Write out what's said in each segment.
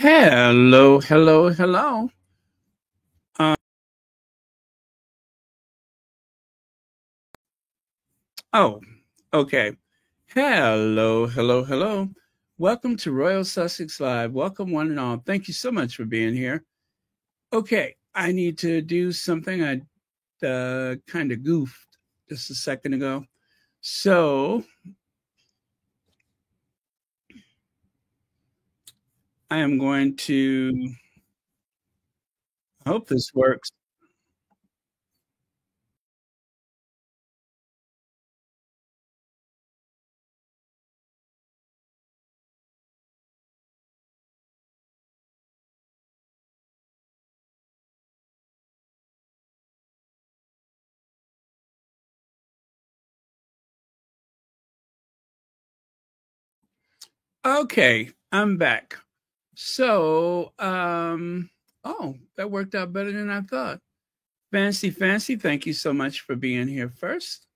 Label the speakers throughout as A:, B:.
A: Hello, hello, hello. Uh, oh, okay. Hello, hello, hello. Welcome to Royal Sussex Live. Welcome, one and all. Thank you so much for being here. Okay, I need to do something I kind of goofed just a second ago. So I am going to hope this works. Okay, I'm back. So, oh, that worked out better than I thought. Fancy, fancy. Thank you so much for being here first.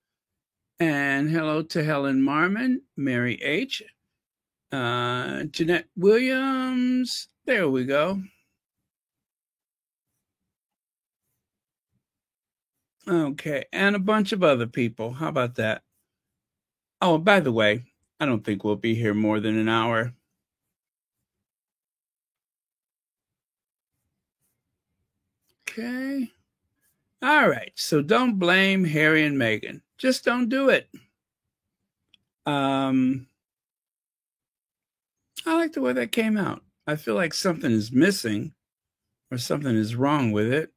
A: And hello to Helen Marmon, Mary H., Jeanette Williams. There we go. Okay. And a bunch of other people. How about that? Oh, by the way, I don't think we'll be here more than an hour. Okay. All right. So don't blame Harry and Meghan. Just don't do it. Um, I like the way that came out. I feel like something is missing or something is wrong with it.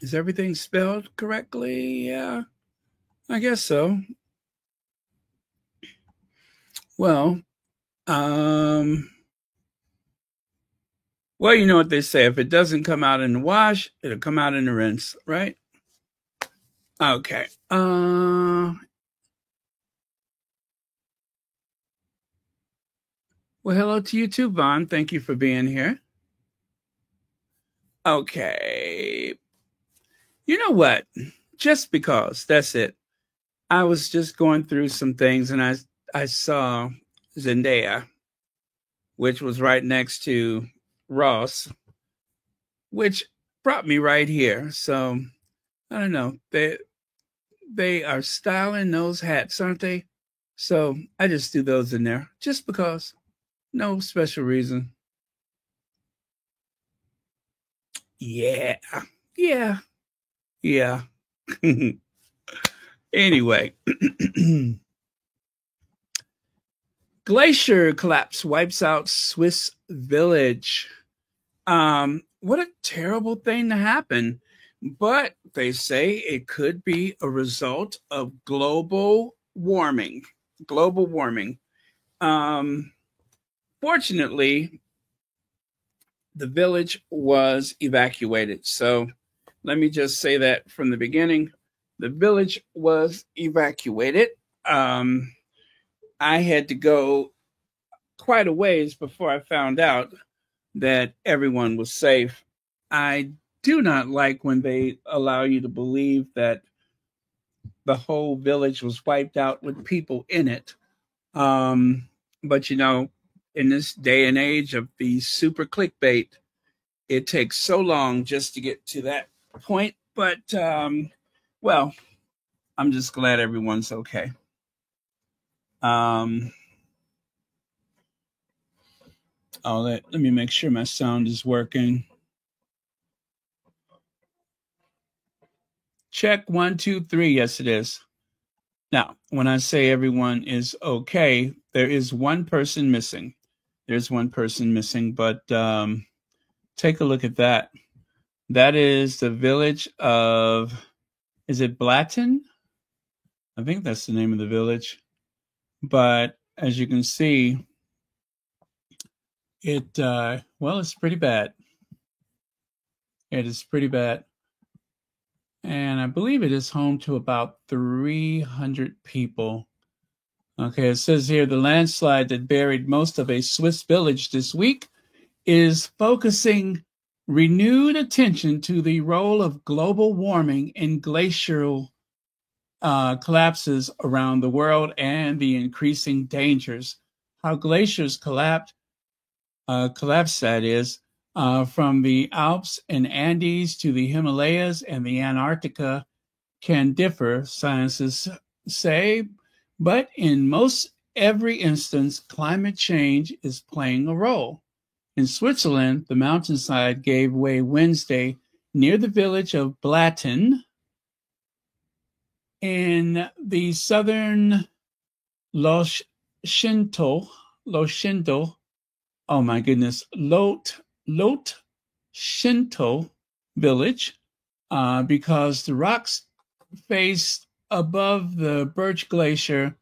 A: Is everything spelled correctly? Yeah, I guess so. Well, um, well, you know what they say. If it doesn't come out in the wash, it'll come out in the rinse, right? Okay. Well, hello to you too, Vaughn. Thank you for being here. Okay. You know what? Just because that's it. I was just going through some things and I saw Zendaya, which was right next to Ross, which brought me right here. So I don't know. They are styling those hats, aren't they? So I just threw those in there just because. No special reason. Yeah. Yeah. Yeah. Anyway. Glacier collapse wipes out Swiss village. What a terrible thing to happen. But they say it could be a result of global warming. Global warming. Um, Fortunately, the village was evacuated. So let me just say that from the beginning. The village was evacuated. Um, I had to go quite a ways before I found out that everyone was safe. I do not like when they allow you to believe that the whole village was wiped out with people in it. Um, but you know, in this day and age of the super clickbait, it takes so long just to get to that point. But well, I'm just glad everyone's okay. Um, let me make sure my sound is working. Check one, two, three. Yes, it is. Now, when I say everyone is okay, there is one person missing. There's one person missing, but take a look at that. That is the village of, is it Blatton? I think that's the name of the village. But as you can see, well, it's pretty bad. It is pretty bad. And I believe it is home to about 300 people. Okay, it says here the landslide that buried most of a Swiss village this week is focusing renewed attention to the role of global warming in glacial collapses around the world and the increasing dangers. How glaciers collapse collapse that is, from the Alps and Andes to the Himalayas and the Antarctica can differ, scientists say, but in most every instance, climate change is playing a role. In Switzerland, the mountainside gave way Wednesday near the village of Blatten in the southern Loshinto, oh my goodness, Lot Shinto village, because the rocks faced above the Birch Glacier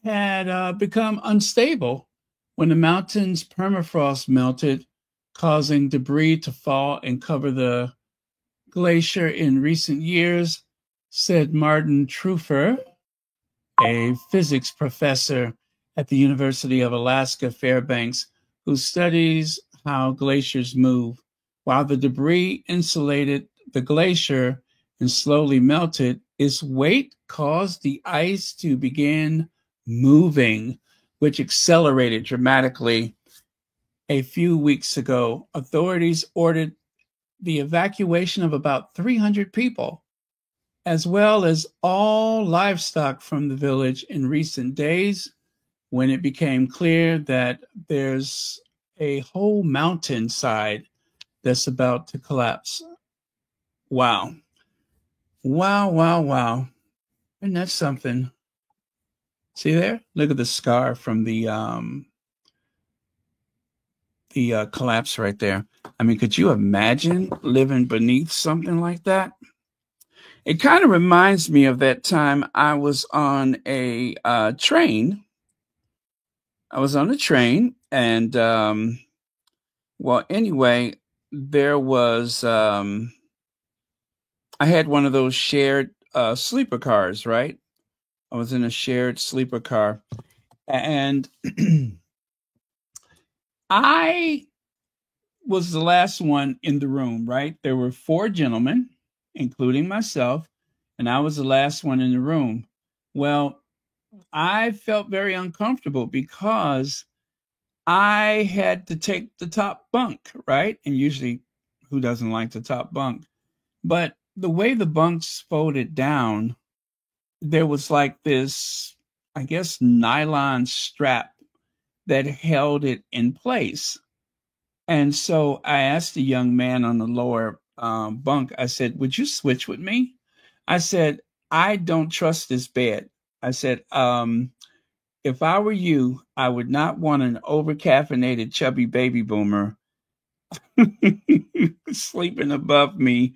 A: had become unstable when the mountain's permafrost melted, causing debris to fall and cover the glacier in recent years, said Martin Trufer, a physics professor at the University of Alaska Fairbanks, who studies how glaciers move. While the debris insulated the glacier and slowly melted, its weight caused the ice to begin moving, which accelerated dramatically. A few weeks ago, authorities ordered the evacuation of about 300 people, as well as all livestock from the village in recent days, when it became clear that there's a whole mountainside that's about to collapse. Wow. Wow, wow, wow. Isn't that something? See there? Look at the scar from the collapse right there. I mean, could you imagine living beneath something like that? It kind of reminds me of that time I was on a train. I was on a train, and well, anyway, there was I had one of those shared sleeper cars, right? I was in a shared sleeper car, and I was the last one in the room, right? There were four gentlemen, including myself, and I was the last one in the room. Well, I felt very uncomfortable because I had to take the top bunk, right? And usually, who doesn't like the top bunk? But the way the bunks folded down, there was like this, I guess, nylon strap that held it in place. And so I asked the young man on the lower bunk, I said, would you switch with me? I said, I don't trust this bed. I said, if I were you, I would not want an over-caffeinated, chubby baby boomer sleeping above me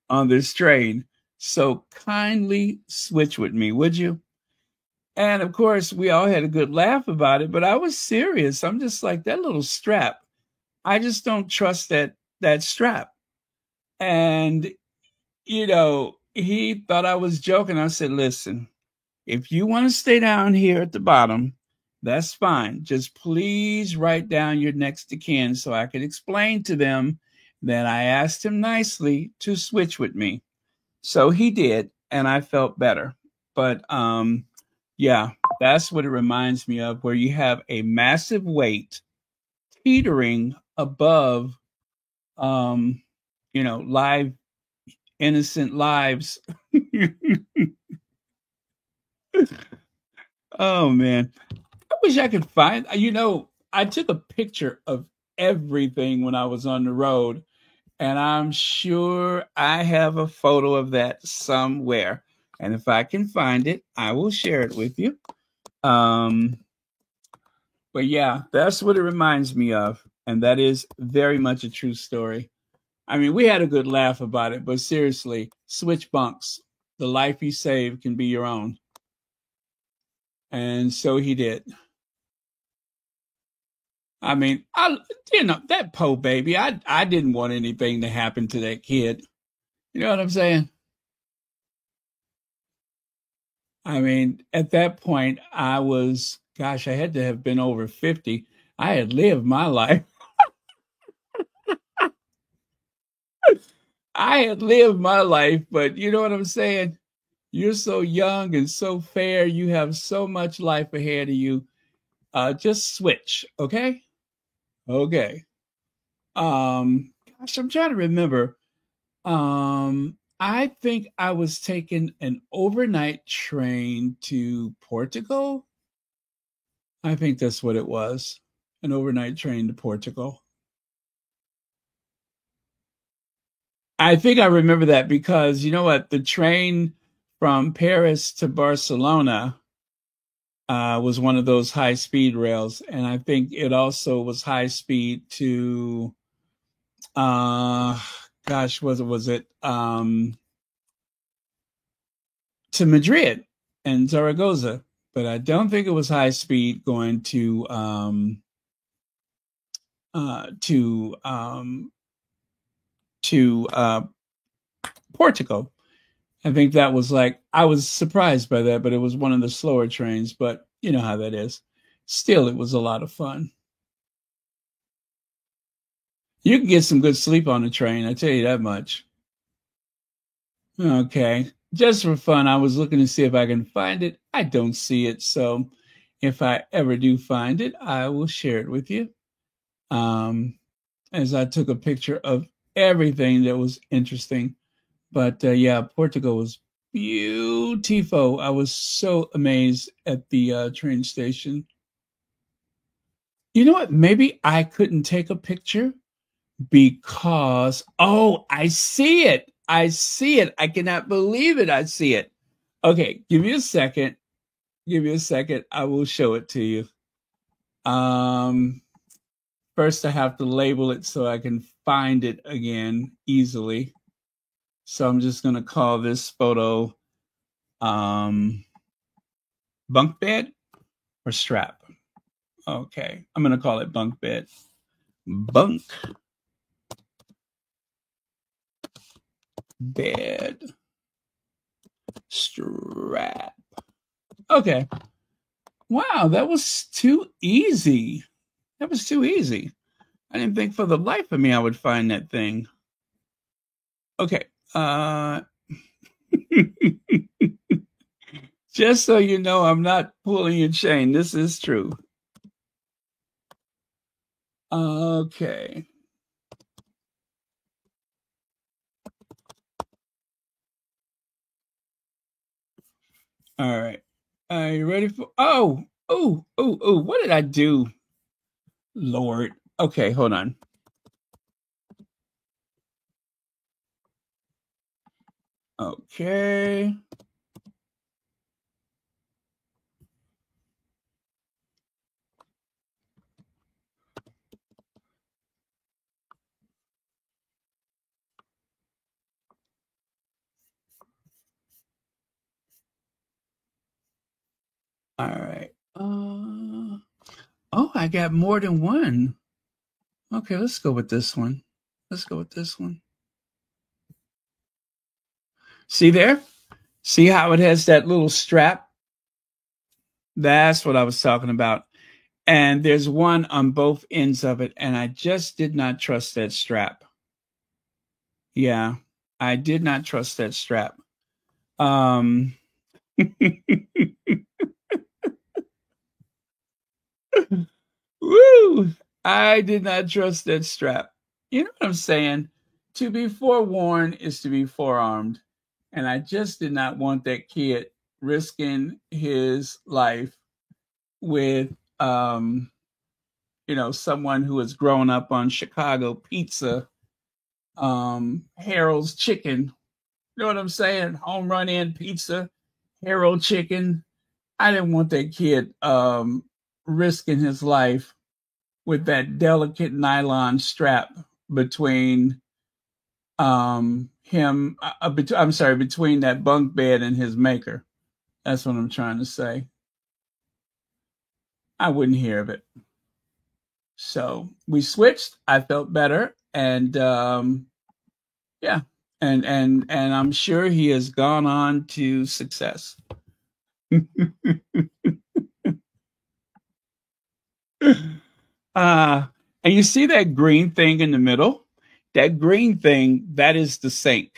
A: on this train. So kindly switch with me, would you? And of course, we all had a good laugh about it, but I was serious. I'm just like, that little strap, I just don't trust that strap. And he thought I was joking. I said, listen, if you want to stay down here at the bottom, that's fine. Just please write down your next of kin so I could explain to them that I asked him nicely to switch with me. So he did, and I felt better. But yeah, that's what it reminds me of, where you have a massive weight teetering above live innocent lives. Oh man. I wish I could find, I took a picture of everything when I was on the road, and I'm sure I have a photo of that somewhere. And if I can find it, I will share it with you. But yeah, that's what it reminds me of. And that is very much a true story. I mean, we had a good laugh about it, but seriously, switch bunks. The life you save can be your own. And so he did. I mean, that poor baby, I didn't want anything to happen to that kid. You know what I'm saying? I mean, at that point, I had to have been over 50. I had lived my life. I had lived my life, but you know what I'm saying? You're so young and so fair. You have so much life ahead of you. Just switch, okay? Okay. Gosh, I'm trying to remember. I think I was taking an overnight train to Portugal. I think that's what it was. An overnight train to Portugal. I think I remember that because you know what? The train from Paris to Barcelona was one of those high speed rails. And I think it also was high speed to, uh, gosh, was it to Madrid and Zaragoza? But I don't think it was high speed going to to Portugal. I think that was like I was surprised by that, but it was one of the slower trains. But you know how that is. Still, it was a lot of fun. You can get some good sleep on the train. I tell you that much. Okay, just for fun, I was looking to see if I can find it. I don't see it, so if I ever do find it, I will share it with you. Um, as I took a picture of everything that was interesting. But yeah, Portugal was beautiful. I was so amazed at the train station. You know what? Maybe I couldn't take a picture because, oh, I see it. I see it. I cannot believe it. I see it. Okay, give me a second. Give me a second. I will show it to you. Um, First, I have to label it so I can find it again easily. So I'm just going to call this photo bunk bed or strap. Okay, I'm going to call it bunk bed. Bunk bed strap. Okay. Wow, that was too easy. That was too easy. I didn't think for the life of me I would find that thing. Okay. Just so you know, I'm not pulling your chain. This is true. Okay. All right. Are you ready for? Oh! What did I do? Lord. Okay, hold on. Okay. All right. Oh, I got more than one. Okay, let's go with this one. Let's go with this one. See there? See how it has that little strap? That's what I was talking about. And there's one on both ends of it, and I just did not trust that strap. Yeah, I did not trust that strap. Um, Woo! I did not trust that strap. You know what I'm saying? To be forewarned is to be forearmed. And I just did not want that kid risking his life with someone who has grown up on Chicago pizza, Harold's chicken. You know what I'm saying? Home run in pizza, Harold chicken. I didn't want that kid risking his life with that delicate nylon strap between I'm sorry, between that bunk bed and his maker. That's what I'm trying to say. I wouldn't hear of it. So we switched. I felt better, and yeah, and I'm sure he has gone on to success. uh, and you see that green thing in the middle? That green thing, that is the sink.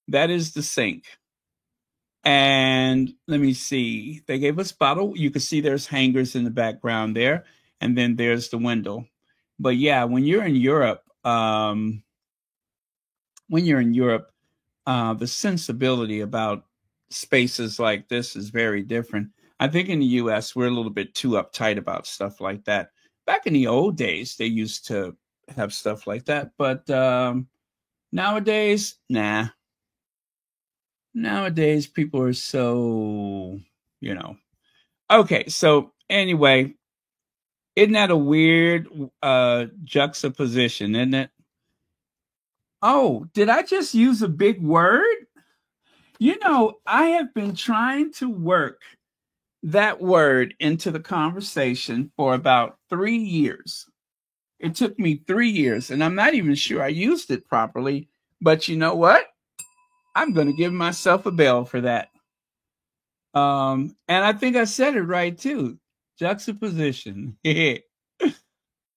A: That is the sink. And let me see. They gave us bottle. You can see there's hangers in the background there, and then there's the window. But yeah, when you're in Europe, the sensibility about spaces like this is very different. I think in the U.S. we're a little bit too uptight about stuff like that. Back in the old days, they used to have stuff like that, but nowadays, nah. Nowadays, people are so, you know. Okay, so anyway, isn't that a weird juxtaposition, isn't it? Oh, did I just use a big word? You know, I have been trying to work that word into the conversation for about 3 years. It took me 3 years, and I'm not even sure I used it properly. But you know what? I'm going to give myself a bell for that. And I think I said it right too. Juxtaposition.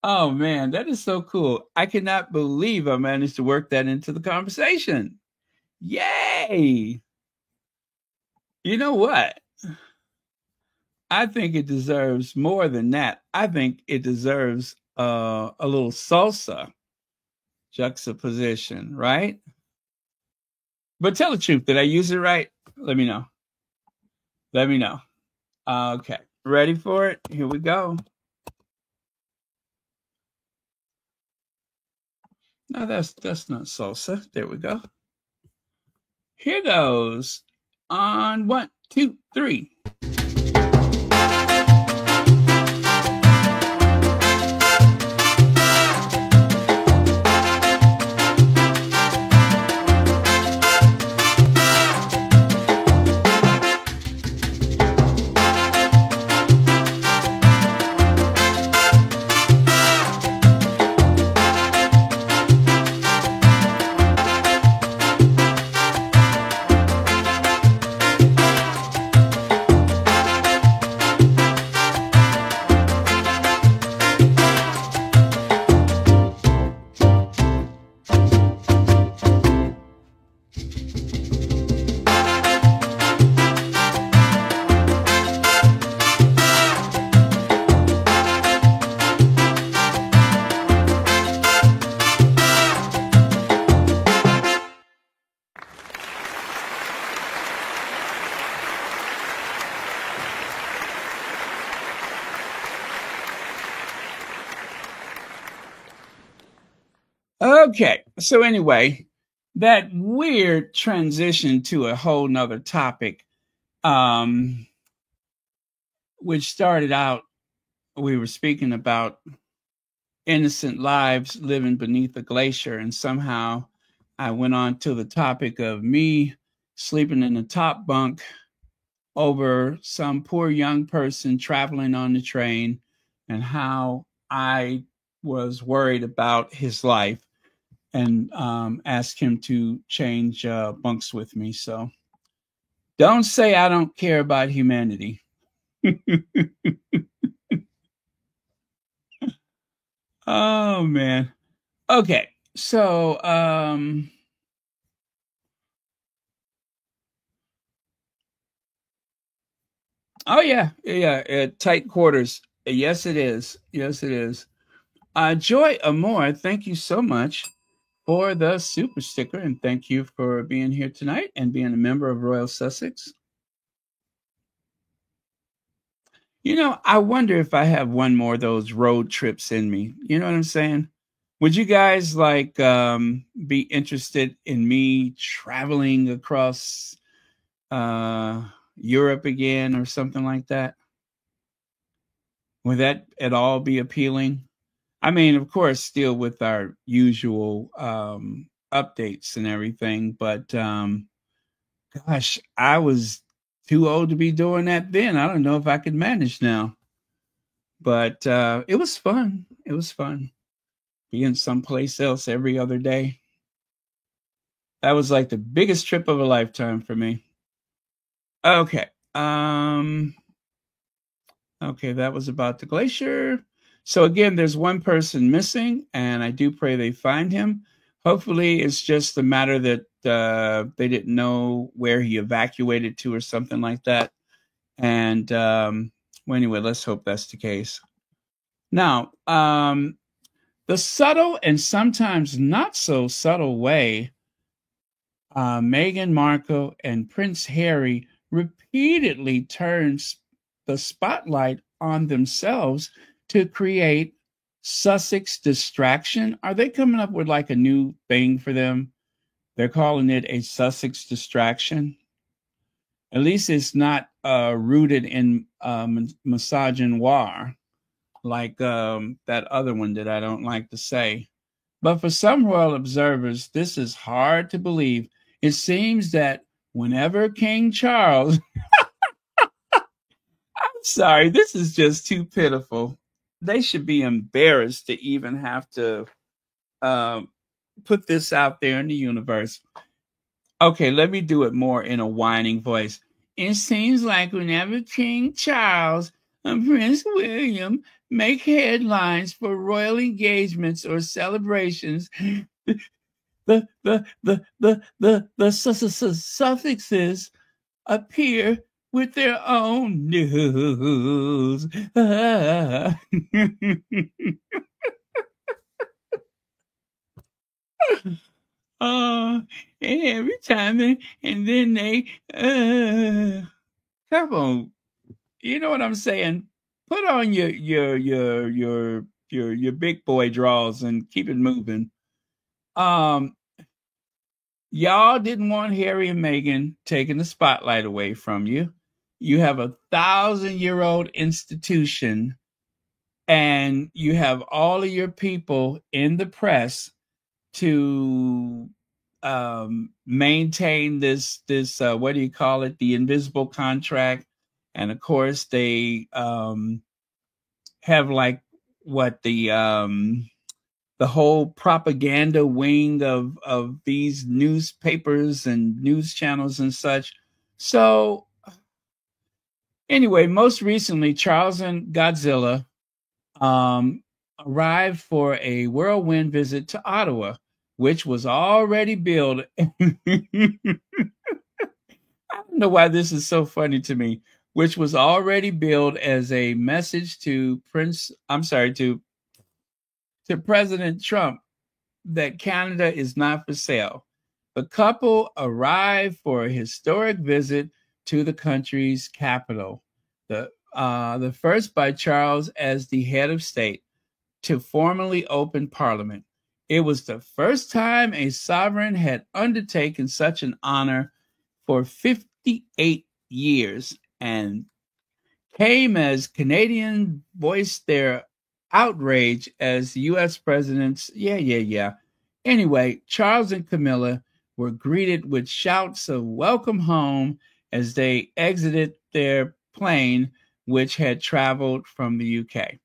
A: Oh man, that is so cool. I cannot believe I managed to work that into the conversation. Yay! You know what? I think it deserves more than that. I think it deserves a little salsa juxtaposition, right? But tell the truth. Did I use it right? Let me know. Let me know. Okay. Ready for it? Here we go. No, that's not salsa. There we go. Here goes. On 1, 2, 3. Okay, so anyway, that weird transition to a whole nother topic, um, which started out, we were speaking about innocent lives living beneath a glacier, and somehow I went on to the topic of me sleeping in the top bunk over some poor young person traveling on the train, and how I was worried about his life and ask him to change bunks with me. So don't say I don't care about humanity. Oh man. Okay. So oh yeah, tight quarters. Yes it is. Yes it is. Joy Amore, thank you so much for the super sticker, and thank you for being here tonight and being a member of Royal Sussex. You know, I wonder if I have one more of those road trips in me. You know what I'm saying? Would you guys like be interested in me traveling across Europe again or something like that? Would that at all be appealing? I mean, of course, still with our usual updates and everything, but gosh, I was too old to be doing that then. I don't know if I could manage now. But it was fun. It was fun being someplace else every other day. That was like the biggest trip of a lifetime for me. Okay. Okay, that was about the glacier. So again, there's one person missing, and I do pray they find him. Hopefully, it's just a matter that they didn't know where he evacuated to or something like that. And well, anyway, let's hope that's the case. Now, the subtle and sometimes not so subtle way Meghan Markle and Prince Harry repeatedly turns the spotlight on themselves to create Sussex distraction. Are they coming up with like a new thing for them? They're calling it a Sussex distraction. At least it's not rooted in misogynoir like that other one that I don't like to say. But for some royal observers, this is hard to believe. It seems that whenever King Charles, I'm sorry, this is just too pitiful. They should be embarrassed to even have to uh, put this out there in the universe. Okay, let me do it more in a whining voice. It seems like whenever King Charles and Prince William make headlines for royal engagements or celebrations, the suffixes appear with their own news. Oh, and every time and then they come on, you know what I'm saying? Put on your big boy draws and keep it moving. Um, y'all didn't want Harry and Meghan taking the spotlight away from you. You have a 1,000-year-old institution, and you have all of your people in the press to maintain this what do you call it, the invisible contract. And of course they have like what the whole propaganda wing of these newspapers and news channels and such. So anyway, most recently Charles and Godzilla um, arrived for a whirlwind visit to Ottawa, which was already billed. I don't know why this is so funny to me, which was already billed as a message to to President Trump that Canada is not for sale. The couple arrived for a historic visit to the country's capital, the first by Charles as the head of state to formally open Parliament. It was the first time a sovereign had undertaken such an honor for 58 years and came as Canadians voiced their outrage as U.S. presidents. Yeah. Anyway, Charles and Camilla were greeted with shouts of welcome home as they exited their plane, which had traveled from the UK.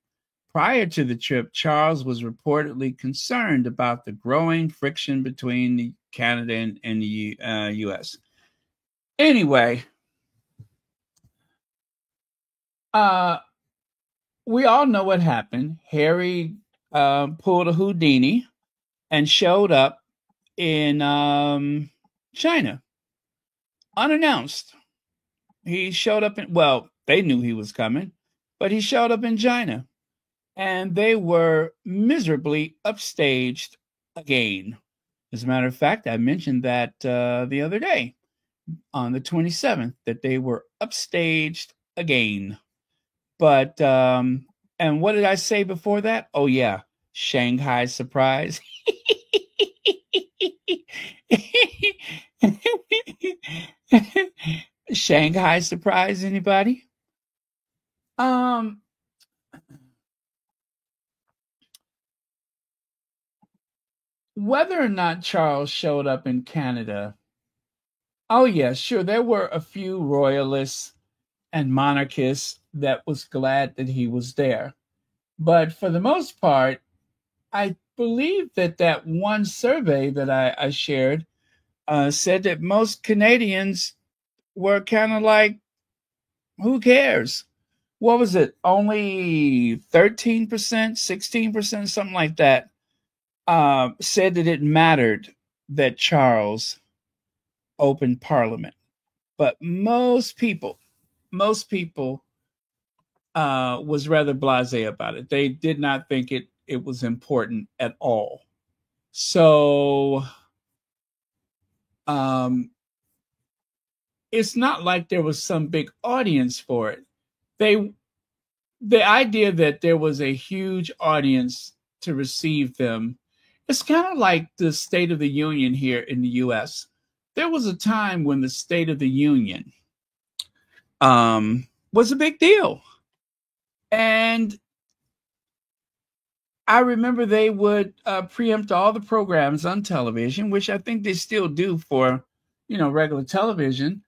A: Prior to the trip, Charles was reportedly concerned about the growing friction between Canada and the U.S. Anyway, we all know what happened. Harry pulled a Houdini and showed up in China unannounced. He showed up well, they knew he was coming, but he showed up in China. And they were miserably upstaged again. As a matter of fact, I mentioned that the other day on the 27th that they were upstaged again. But and what did I say before that? Oh yeah, Shanghai surprise. Shanghai surprise, anybody? Whether or not Charles showed up in Canada, oh yeah, sure, there were a few royalists and monarchists that was glad that he was there. But for the most part, I believe that one survey that I shared said that most Canadians were kind of like, who cares? What was it? Only 13%, 16%, something like that, said that it mattered that Charles opened Parliament, but most people was rather blasé about it. They did not think it was important at all. So um, it's not like there was some big audience for it. They the idea that there was a huge audience to receive them, it's kind of like the State of the Union here in the US. There was a time when the State of the Union was a big deal. And I remember they would preempt all the programs on television, which I think they still do for, regular television.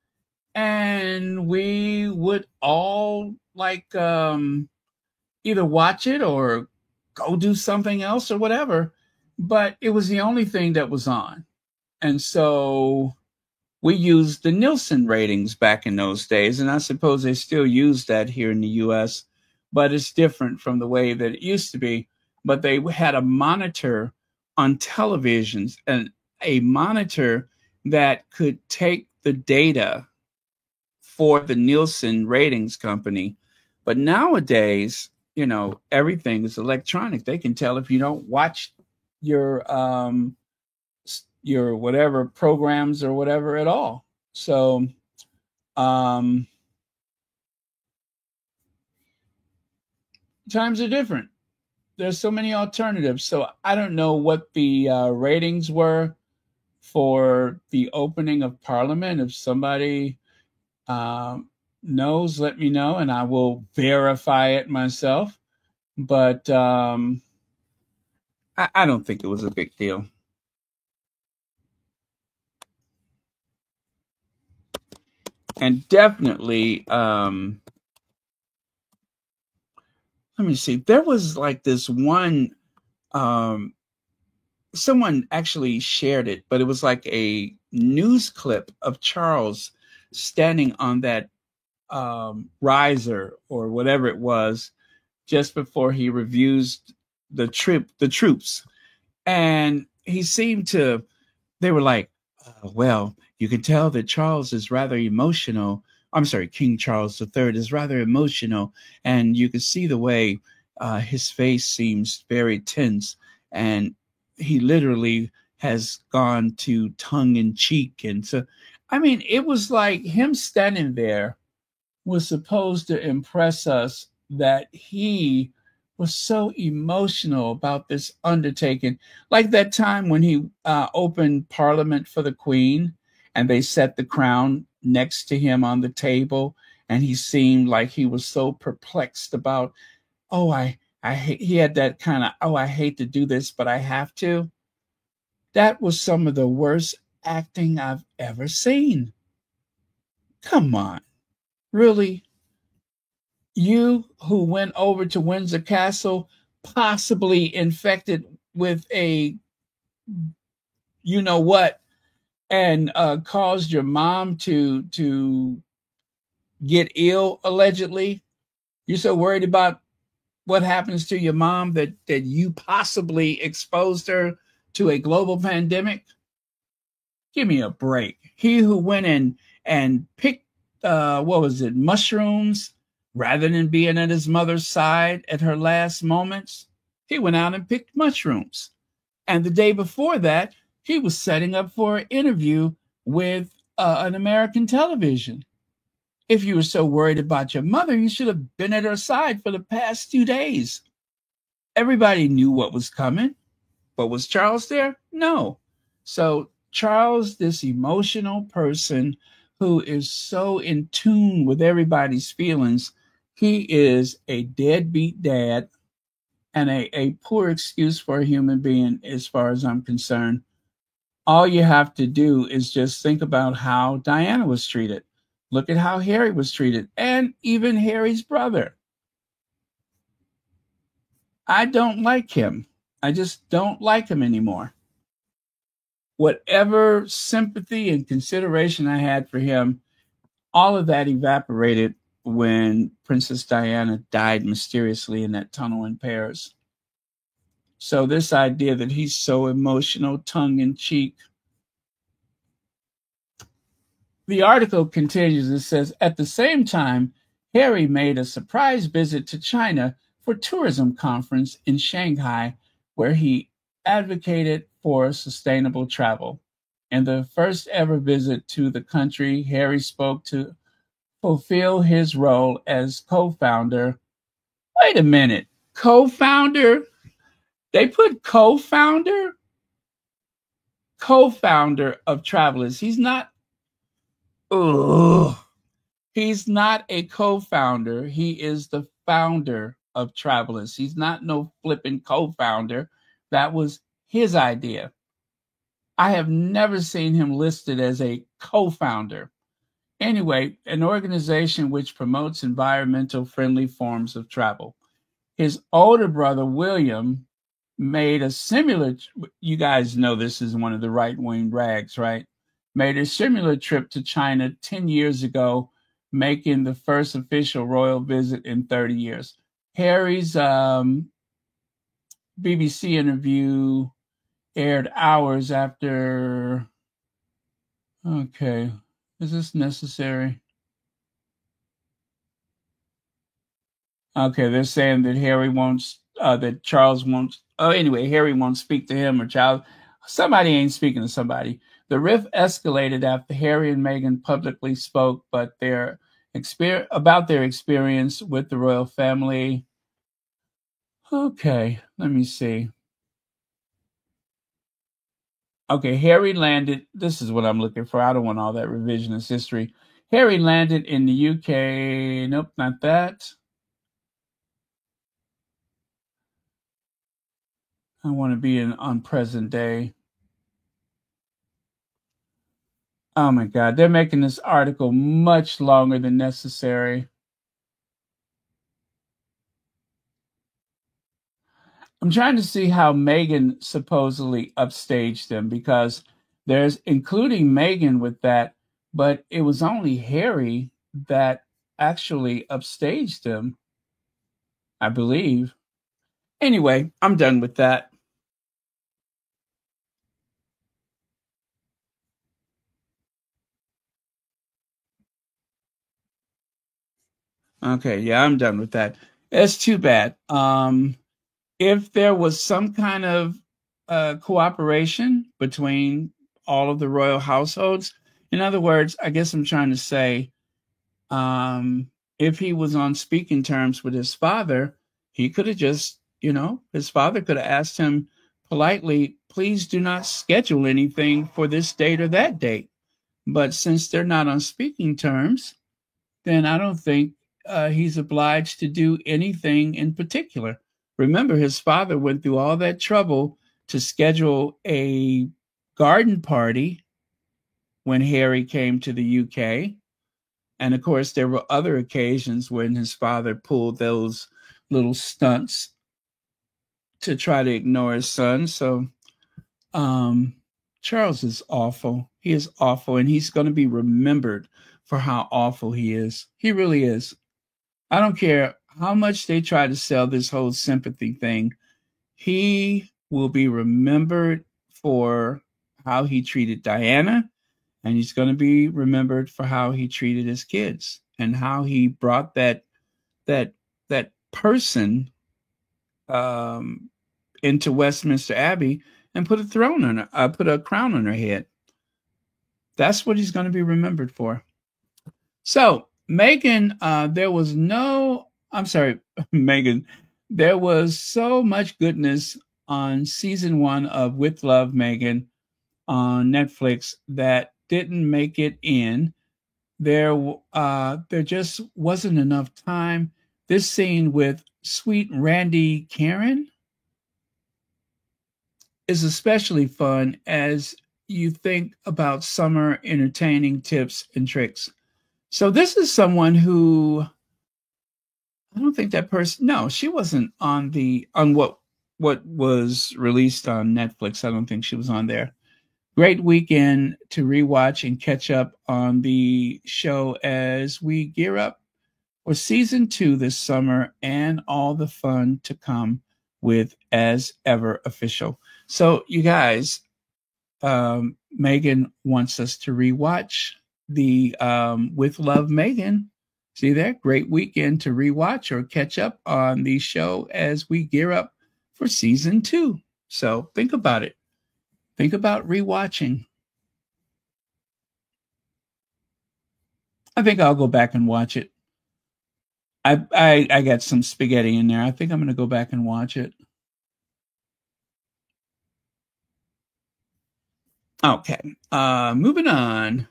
A: And we would all like either watch it or go do something else or whatever. But it was the only thing that was on. And so we used the Nielsen ratings back in those days. And I suppose they still use that here in the US, but it's different from the way that it used to be. But they had a monitor on televisions and a monitor that could take the data for the Nielsen ratings company. But nowadays, everything is electronic. They can tell if you don't watch your whatever programs or whatever at all. So times are different. There's so many alternatives. So I don't know what the ratings were for the opening of Parliament. If somebody knows, let me know, and I will verify it myself. But I don't think it was a big deal. And definitely, let me see. There was like this one, someone actually shared it, but it was like a news clip of Charles standing on that riser or whatever it was just before he reviews the troops. And he seemed to, they were like, well, you can tell that Charles is rather emotional. I'm sorry, King Charles III is rather emotional. And you can see the way his face seems very tense. And he literally has gone to tongue in cheek. And so, I mean, it was like him standing there was supposed to impress us that he was so emotional about this undertaking. Like that time when he opened Parliament for the Queen and they set the crown next to him on the table, and he seemed like he was so perplexed about, oh, I hate, he had that kind of, oh, I hate to do this, but I have to. That was some of the worst acting I've ever seen. Come on, really? You who went over to Windsor Castle, possibly infected with a you know what, and caused your mom to get ill allegedly. You're so worried about what happens to your mom that you possibly exposed her to a global pandemic. Give me a break. He who went in and picked what was it, mushrooms, rather than being at his mother's side at her last moments, he went out and picked mushrooms. And the day before that, he was setting up for an interview with an American television. If you were so worried about your mother, you should have been at her side for the past 2 days. Everybody knew what was coming, but was Charles there? No. So Charles, this emotional person who is so in tune with everybody's feelings, he is a deadbeat dad and a poor excuse for a human being, as far as I'm concerned. All you have to do is just think about how Diana was treated. Look at how Harry was treated, and even Harry's brother. I don't like him. I just don't like him anymore. Whatever sympathy and consideration I had for him, all of that evaporated when Princess Diana died mysteriously in that tunnel in Paris. So this idea that he's so emotional, tongue in cheek. The article continues. It says, at the same time, Harry made a surprise visit to China for tourism conference in Shanghai, where he advocated for sustainable travel. In the first ever visit to the country, Harry spoke to fulfill his role as co-founder. Wait a minute, co-founder? They put co-founder of Travelers. He's not. Ugh. He's not a co-founder. He is the founder of Travelers. He's not no flipping co-founder. That was his idea. I have never seen him listed as a co-founder. Anyway, an organization which promotes environmental friendly forms of travel. His older brother, William, made a similar, you guys know this is one of the right-wing rags, right? Made a similar trip to China 10 years ago, making the first official royal visit in 30 years. Harry's BBC interview aired hours after. Okay, is this necessary? Okay, they're saying that Harry won't, that Charles won't. Oh, anyway, Harry won't speak to him or Charles. Somebody ain't speaking to somebody. The rift escalated after Harry and Meghan publicly spoke, but about their experience with the royal family. Okay, let me see. Okay, Harry landed. This is what I'm looking for. I don't want all that revisionist history. Harry landed in the UK. Nope, not that. I want to be on present day. Oh my God, they're making this article much longer than necessary. I'm trying to see how Meghan supposedly upstaged them, because there's including Meghan with that, but it was only Harry that actually upstaged them, I believe. Anyway, I'm done with that. Okay, yeah, I'm done with that. It's too bad. If there was some kind of cooperation between all of the royal households, in other words, I guess I'm trying to say, if he was on speaking terms with his father, he could have just, his father could have asked him politely, please do not schedule anything for this date or that date. But since they're not on speaking terms, then I don't think he's obliged to do anything in particular. Remember, his father went through all that trouble to schedule a garden party when Harry came to the UK. And of course, there were other occasions when his father pulled those little stunts to try to ignore his son. So Charles is awful. He is awful, and he's going to be remembered for how awful he is. He really is. I don't care how much they try to sell this whole sympathy thing. He will be remembered for how he treated Diana, and he's going to be remembered for how he treated his kids and how he brought that person into Westminster Abbey and put a crown on her head. That's what he's going to be remembered for. So Meghan, Meghan, there was so much goodness on season 1 of With Love, Meghan on Netflix that didn't make it in. There just wasn't enough time. This scene with sweet Randy Karen is especially fun as you think about summer entertaining tips and tricks. So this is someone who, I don't think that person. No, she wasn't on what was released on Netflix. I don't think she was on there. Great weekend to rewatch and catch up on the show as we gear up for season 2 this summer and all the fun to come. with As Ever Official. So, you guys, Megan wants us to rewatch the With Love, Megan. See there? Great weekend to rewatch or catch up on the show as we gear up for season 2. So think about it. Think about rewatching. I think I'll go back and watch it. I got some spaghetti in there. I think I'm going to go back and watch it. Okay. Moving on.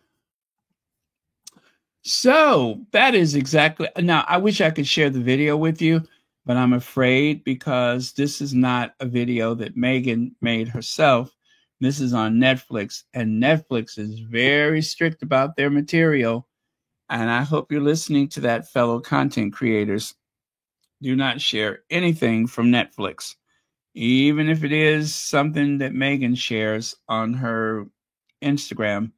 A: So that is exactly now. I wish I could share the video with you, but I'm afraid because this is not a video that Megan made herself. This is on Netflix, and Netflix is very strict about their material. And I hope you're listening to that, fellow content creators. Do not share anything from Netflix, even if it is something that Megan shares on her Instagram.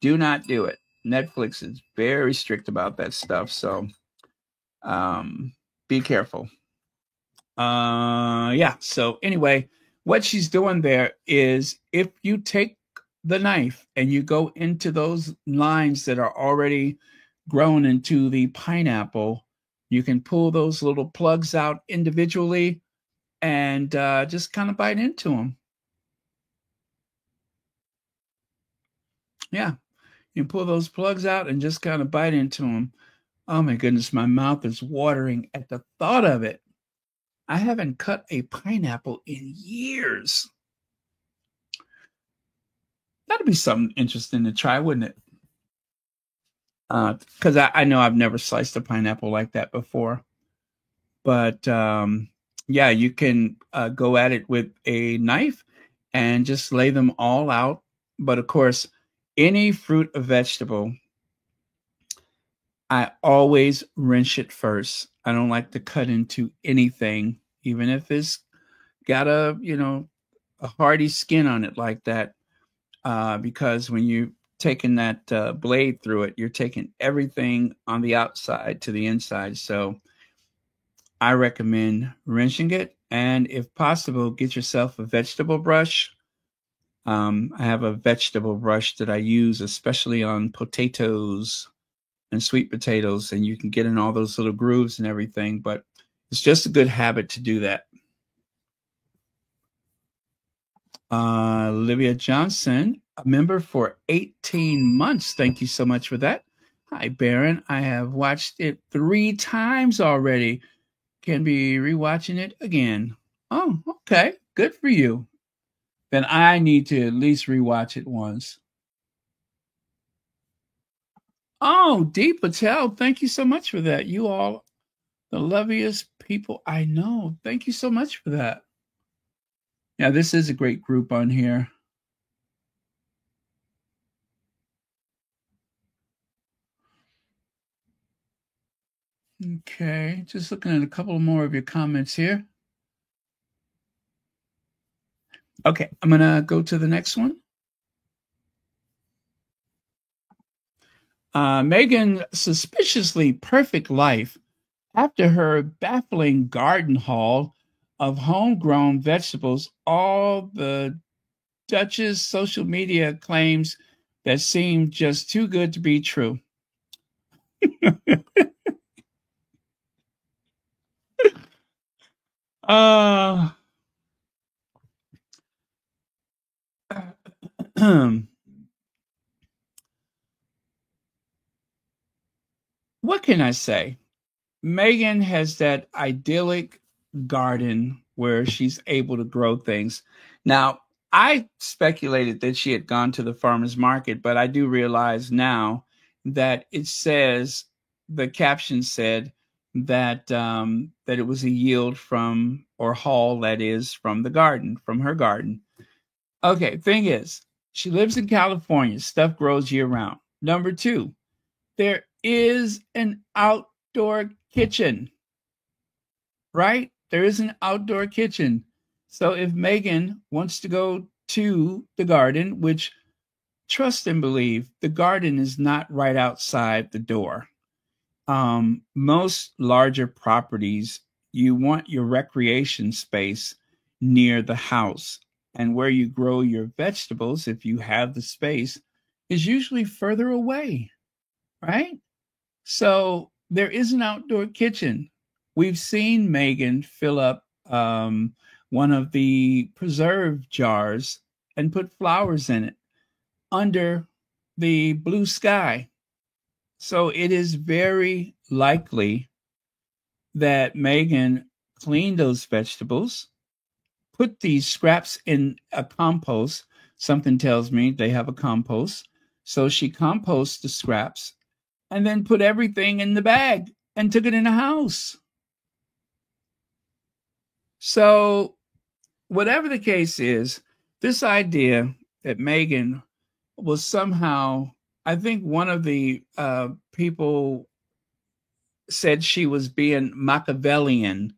A: Do not do it. Netflix is very strict about that stuff, so be careful. Yeah, so anyway, what she's doing there is if you take the knife and you go into those lines that are already grown into the pineapple, you can pull those little plugs out individually and just kind of bite into them. Yeah, you pull those plugs out and just kind of bite into them. Oh my goodness, my mouth is watering at the thought of it. I haven't cut a pineapple in years. That'd be something interesting to try, wouldn't it? Because I know I've never sliced a pineapple like that before. But yeah, you can go at it with a knife and just lay them all out. But of course, any fruit or vegetable, I always rinse it first. I don't like to cut into anything, even if it's got a hardy skin on it like that, because when you're taking that blade through it, you're taking everything on the outside to the inside. So I recommend rinsing it, and if possible, get yourself a vegetable brush. I have a vegetable brush that I use especially on potatoes and sweet potatoes, and you can get in all those little grooves and everything, but it's just a good habit to do that. Olivia Johnson, a member for 18 months. Thank you so much for that. Hi, Baron. I have watched it 3 times already. Can be rewatching it again. Oh, okay. Good for you. Then I need to at least rewatch it once. Oh, Dee Patel, thank you so much for that. You all, the loveliest people I know. Thank you so much for that. Yeah, this is a great group on here. Okay, just looking at a couple more of your comments here. Okay, I'm going to go to the next one. Megan's suspiciously perfect life after her baffling garden haul of homegrown vegetables, all the Dutch's social media claims that seem just too good to be true. uh, what can I say? Megan has that idyllic garden where she's able to grow things. Now, I speculated that she had gone to the farmer's market, but I do realize now that it says the caption said that that it was a yield from or haul that is from the garden, from her garden. Okay, thing is, she lives in California. Stuff grows year round. Number 2, there is an outdoor kitchen, right? There is an outdoor kitchen. So if Megan wants to go to the garden, which trust and believe, the garden is not right outside the door. Most larger properties You want your recreation space near the house. And where you grow your vegetables, if you have the space, is usually further away, right? So there is an outdoor kitchen. We've seen Megan fill up one of the preserve jars and put flowers in it under the blue sky. So it is very likely that Megan cleaned those vegetables, put these scraps in a compost. Something tells me they have a compost. So she composts the scraps and then put everything in the bag and took it in the house. So, whatever the case is, this idea that Megan was somehow, I think one of the people said she was being Machiavellian.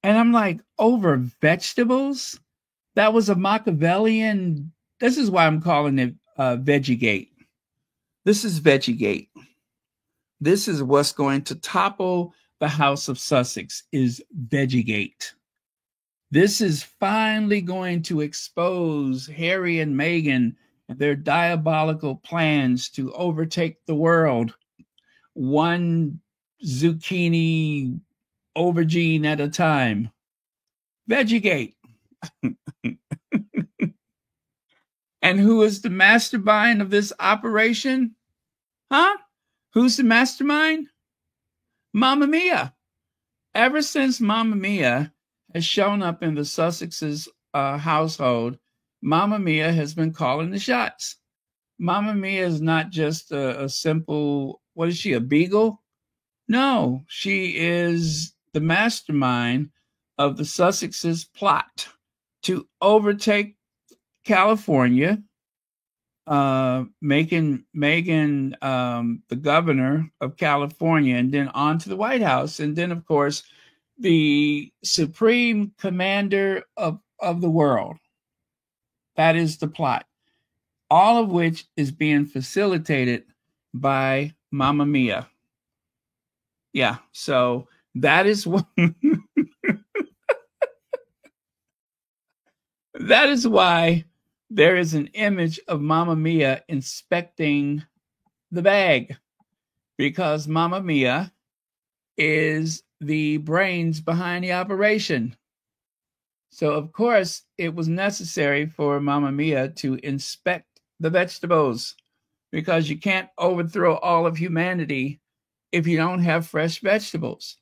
A: And I'm like, over vegetables? That was a Machiavellian. This is why I'm calling it Veggiegate. This is Veggiegate. This is what's going to topple the House of Sussex is Veggiegate. This is finally going to expose Harry and Meghan and their diabolical plans to overtake the world, one zucchini aubergine at a time. Veggiegate. And who is the mastermind of this operation? Huh? Who's the mastermind? Mamma Mia. Ever since Mamma Mia has shown up in the Sussex's household, Mamma Mia has been calling the shots. Mamma Mia is not just a simple, what is she, a beagle? No, she is the mastermind of the Sussex's plot to overtake California, making Megan the governor of California, and then on to the White House, and then, of course, the supreme commander of the world. That is the plot, all of which is being facilitated by Mamma Mia. Yeah, so that is what that is why there is an image of Mamma Mia inspecting the bag, because Mamma Mia is the brains behind the operation. So, of course, it was necessary for Mamma Mia to inspect the vegetables, because you can't overthrow all of humanity if you don't have fresh vegetables.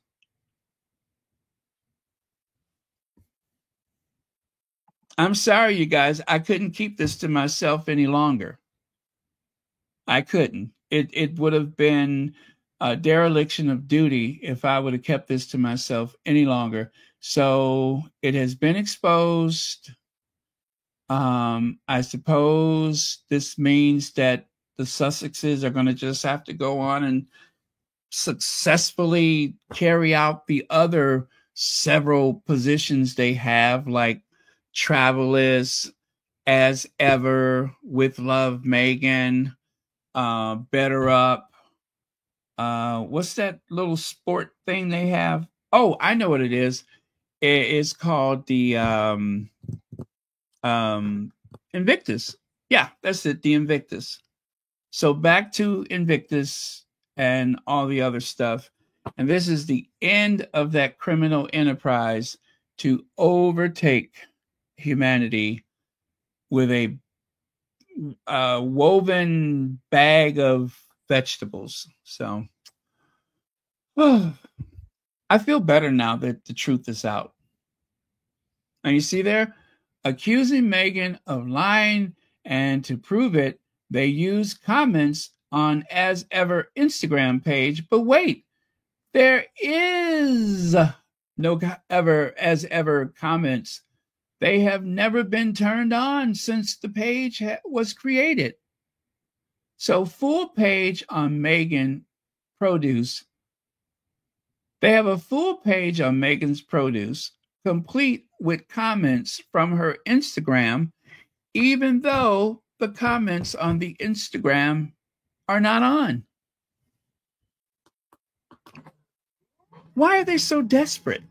A: I'm sorry, you guys. I couldn't keep this to myself any longer. I couldn't. It would have been a dereliction of duty if I would have kept this to myself any longer. So it has been exposed. I suppose this means that the Sussexes are going to just have to go on and successfully carry out the other several positions they have, like Travelers, As Ever, With Love, Megan, Better Up. What's that little sport thing they have? Oh, I know what it is. It's called the Invictus. Yeah, that's it, the Invictus. So back to Invictus and all the other stuff. And this is the end of that criminal enterprise to overtake humanity with a woven bag of vegetables. So I feel better now that the truth is out. And you see there, accusing Megan of lying, and to prove it, they use comments on As Ever Instagram page. But wait, there is no As Ever comments. They have never been turned on since the page was created. So full page on Megan Produce. They have a full page on Megan's Produce, complete with comments from her Instagram, even though the comments on the Instagram are not on. Why are they so desperate?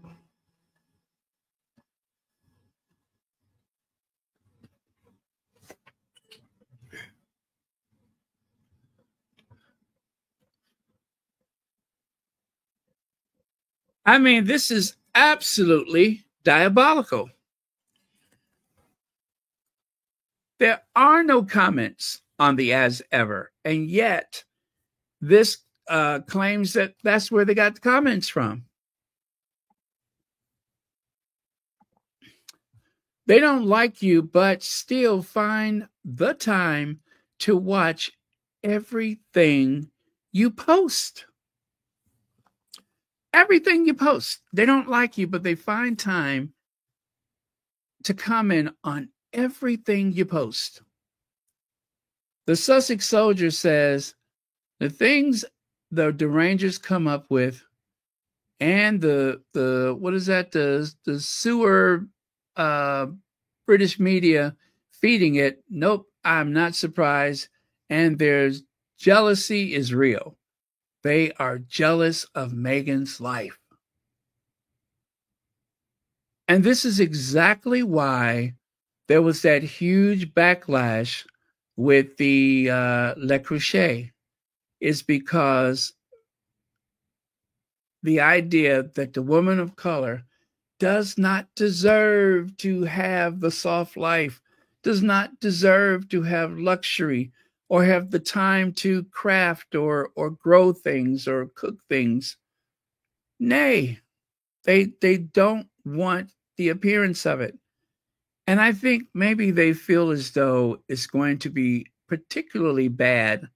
A: I mean, this is absolutely diabolical. There are no comments on the as ever, and yet this claims that that's where they got the comments from. They don't like you, but still find the time to watch everything you post. Everything you post. They don't like you, but they find time to comment on everything you post. The Sussex Soldier says the things the derangers come up with, and the what is that, the sewer uh British media feeding it. Nope, I'm not surprised. And there's jealousy is real. They are jealous of Meghan's life. And this is exactly why there was that huge backlash with the Le Creuset, is because the idea that the woman of color does not deserve to have the soft life, does not deserve to have luxury or have the time to craft or grow things or cook things. Nay, they don't want the appearance of it. And I think maybe they feel as though it's going to be particularly bad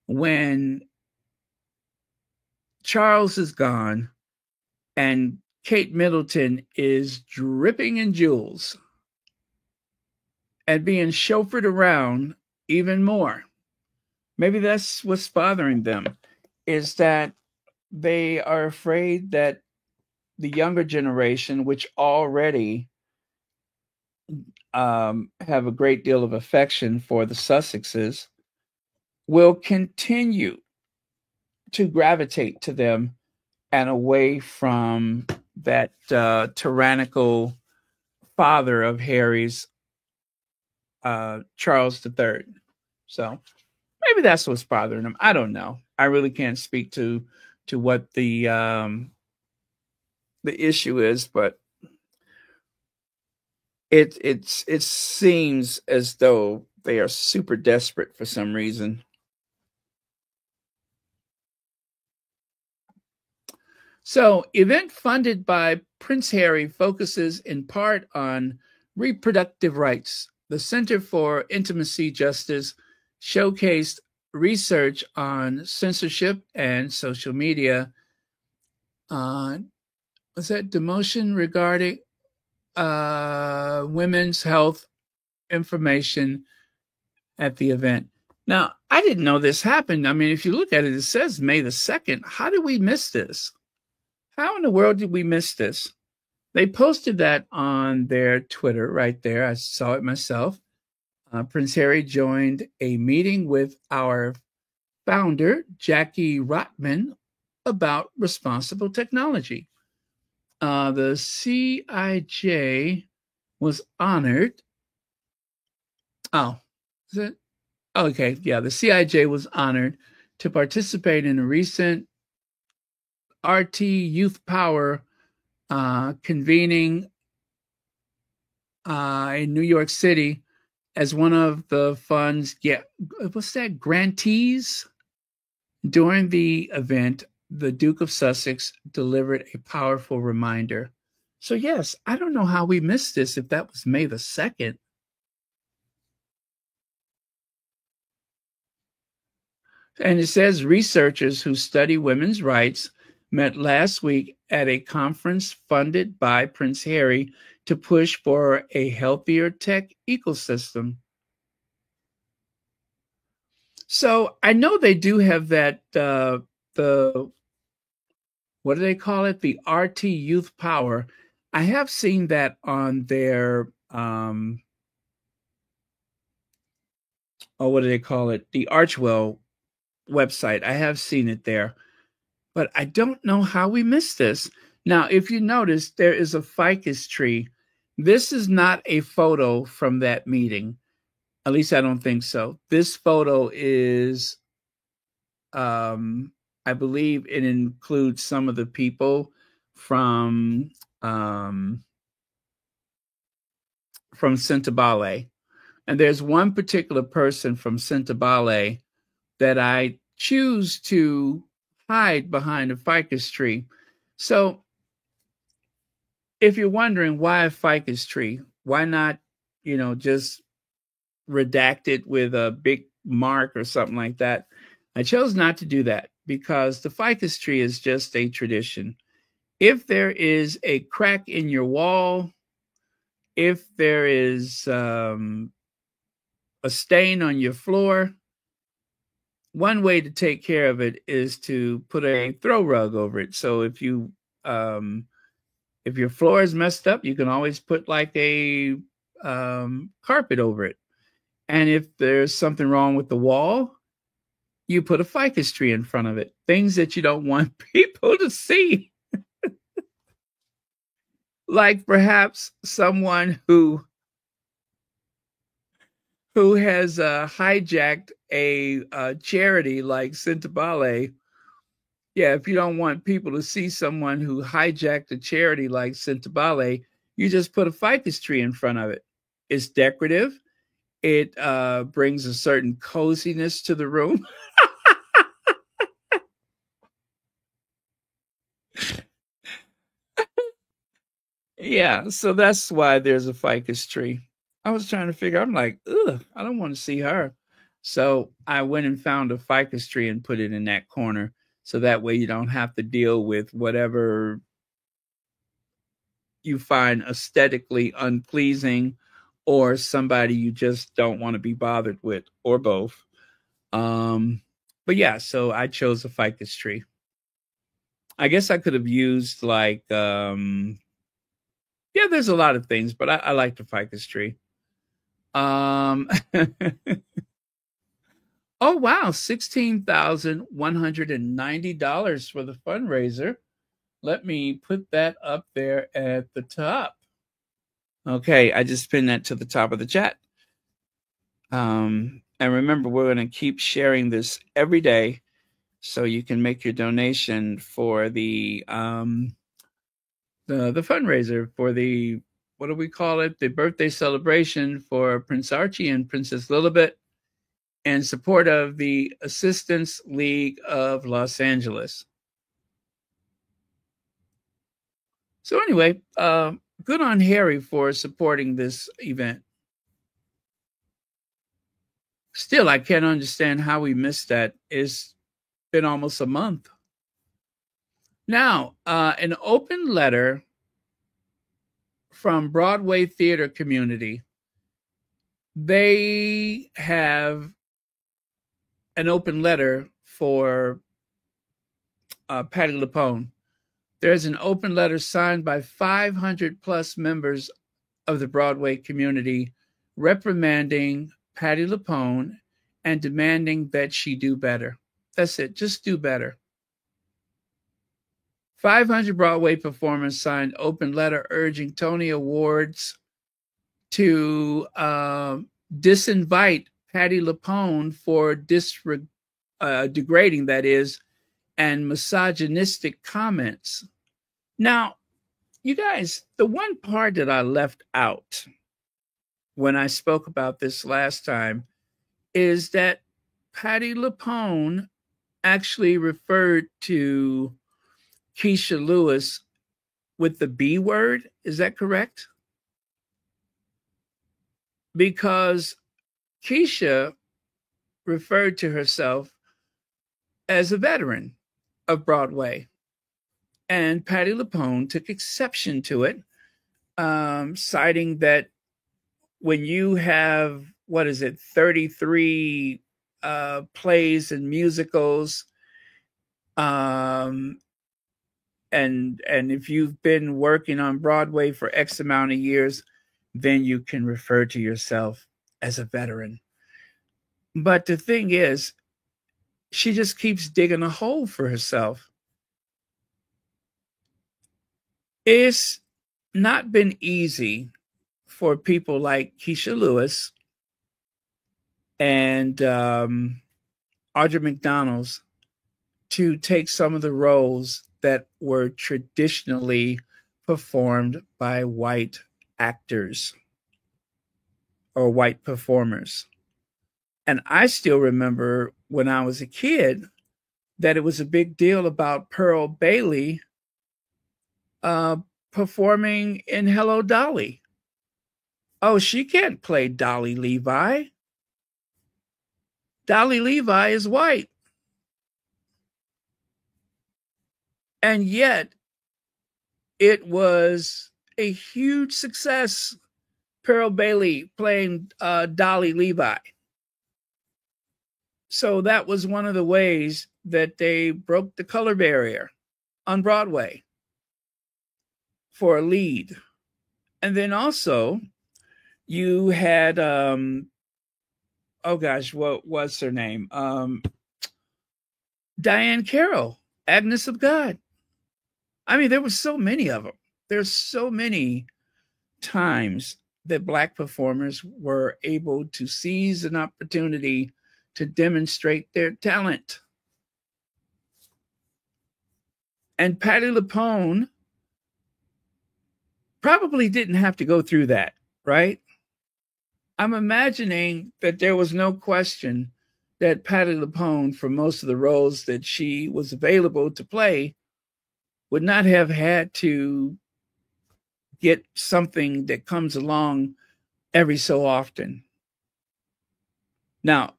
A: when Charles is gone and Kate Middleton is dripping in jewels and being chauffeured around even more. Maybe that's what's bothering them, is that they are afraid that the younger generation, which already have a great deal of affection for the Sussexes, will continue to gravitate to them and away from that tyrannical father of Harry's, Charles III. So maybe that's what's bothering them. I don't know. I really can't speak to what the issue is, but it seems as though they are super desperate for some reason. So, event funded by Prince Harry focuses in part on reproductive rights. The Center for Intimacy Justice showcased research on censorship and social media. Was that demotion regarding women's health information at the event? Now, I didn't know this happened. I mean, if you look at it, it says May the 2nd. How did we miss this? How in the world did we miss this? They posted that on their Twitter right there. I saw it myself. Prince Harry joined a meeting with our founder, Jackie Rotman, about responsible technology. The CIJ was honored. Oh, is it? Okay, yeah, the CIJ was honored to participate in a recent RT Youth Power convening in New York City as one of the fund's what's that, grantees. During the event, the Duke of Sussex delivered a powerful reminder. So yes, I don't know how we missed this if that was May the 2nd. And it says researchers who study women's rights met last week at a conference funded by Prince Harry to push for a healthier tech ecosystem. So I know they do have that the what do they call it? The RT Youth Power. I have seen that on their what do they call it? The Archwell website. I have seen it there. but I don't know how we missed this. Now, if you notice, there is a ficus tree. This is not a photo from that meeting. At least I don't think so. This photo is, I believe it includes some of the people from Sentebale. And there's one particular person from Sentebale that I choose to hide behind a ficus tree. So if you're wondering why a ficus tree, why not, just redact it with a big mark or something like that? I chose not to do that because the ficus tree is just a tradition. If there is a crack in your wall, if there is a stain on your floor, one way to take care of it is to put a throw rug over it. So if your floor is messed up, you can always put like a carpet over it. And if there's something wrong with the wall, you put a ficus tree in front of it. Things that you don't want people to see. Like perhaps someone who has hijacked a charity like Sentebale. Yeah, if you don't want people to see someone who hijacked a charity like Sentebale, you just put a ficus tree in front of it. It's decorative. It brings a certain coziness to the room. Yeah, so that's why there's a ficus tree. I was trying to figure, I'm like, ugh, I don't want to see her. So I went and found a ficus tree and put it in that corner. So that way you don't have to deal with whatever you find aesthetically unpleasing or somebody you just don't want to be bothered with, or both. But yeah, so I chose a ficus tree. I guess I could have used like yeah, there's a lot of things, but I like the ficus tree. Um oh wow, $16,190 for the fundraiser. Let me put that up there at the top. Okay, I just pinned that to the top of the chat. And remember, we're going to keep sharing this every day, so you can make your donation for the fundraiser for the, what do we call it? The birthday celebration for Prince Archie and Princess Lilibet, in support of the Assistance League of Los Angeles. So anyway, good on Harry for supporting this event. Still, I can't understand how we missed that. It's been almost a month. Now, an open letter from Broadway Theater Community. They have an open letter for Patti LuPone. There's an open letter signed by 500 plus members of the Broadway community reprimanding Patti LuPone and demanding that she do better. That's it. Just do better. 500 Broadway performers signed open letter urging Tony Awards to disinvite Patti LuPone for degrading, that is, and misogynistic comments. Now, you guys, the one part that I left out when I spoke about this last time is that Patti LuPone actually referred to Keisha Lewis with the B word. Is that correct? Because Keisha referred to herself as a veteran of Broadway, and Patti LuPone took exception to it, citing that when you have, 33 plays and musicals, and if you've been working on Broadway for X amount of years, then you can refer to yourself as a veteran. But the thing is, she just keeps digging a hole for herself. It's not been easy for people like Keisha Lewis and Audra McDonald's to take some of the roles that were traditionally performed by white actors or white performers. And I still remember when I was a kid that it was a big deal about Pearl Bailey performing in Hello Dolly. Oh, she can't play Dolly Levi. Dolly Levi is white. And yet it was a huge success, Pearl Bailey playing Dolly Levi. So that was one of the ways that they broke the color barrier on Broadway for a lead. And then also you had oh gosh, what was her name? Diane Carroll, Agnes of God. I mean, there were so many of them. There's so many times that Black performers were able to seize an opportunity to demonstrate their talent. And Patti LuPone probably didn't have to go through that, right? I'm imagining that there was no question that Patti LuPone, for most of the roles that she was available to play, would not have had to get something that comes along every so often. Now,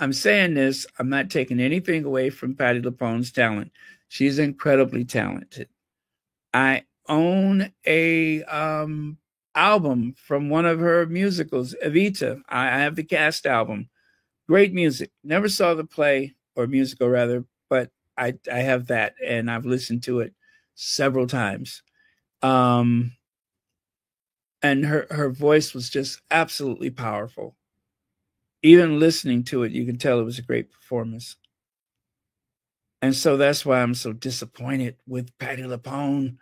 A: I'm saying this, I'm not taking anything away from Patti LuPone's talent. She's incredibly talented. I own a album from one of her musicals, Evita. I have the cast album. Great music. Never saw the play or musical rather, but I have that and I've listened to it several times. And her voice was just absolutely powerful. Even listening to it, you can tell it was a great performance. And so that's why I'm so disappointed with Patti LuPone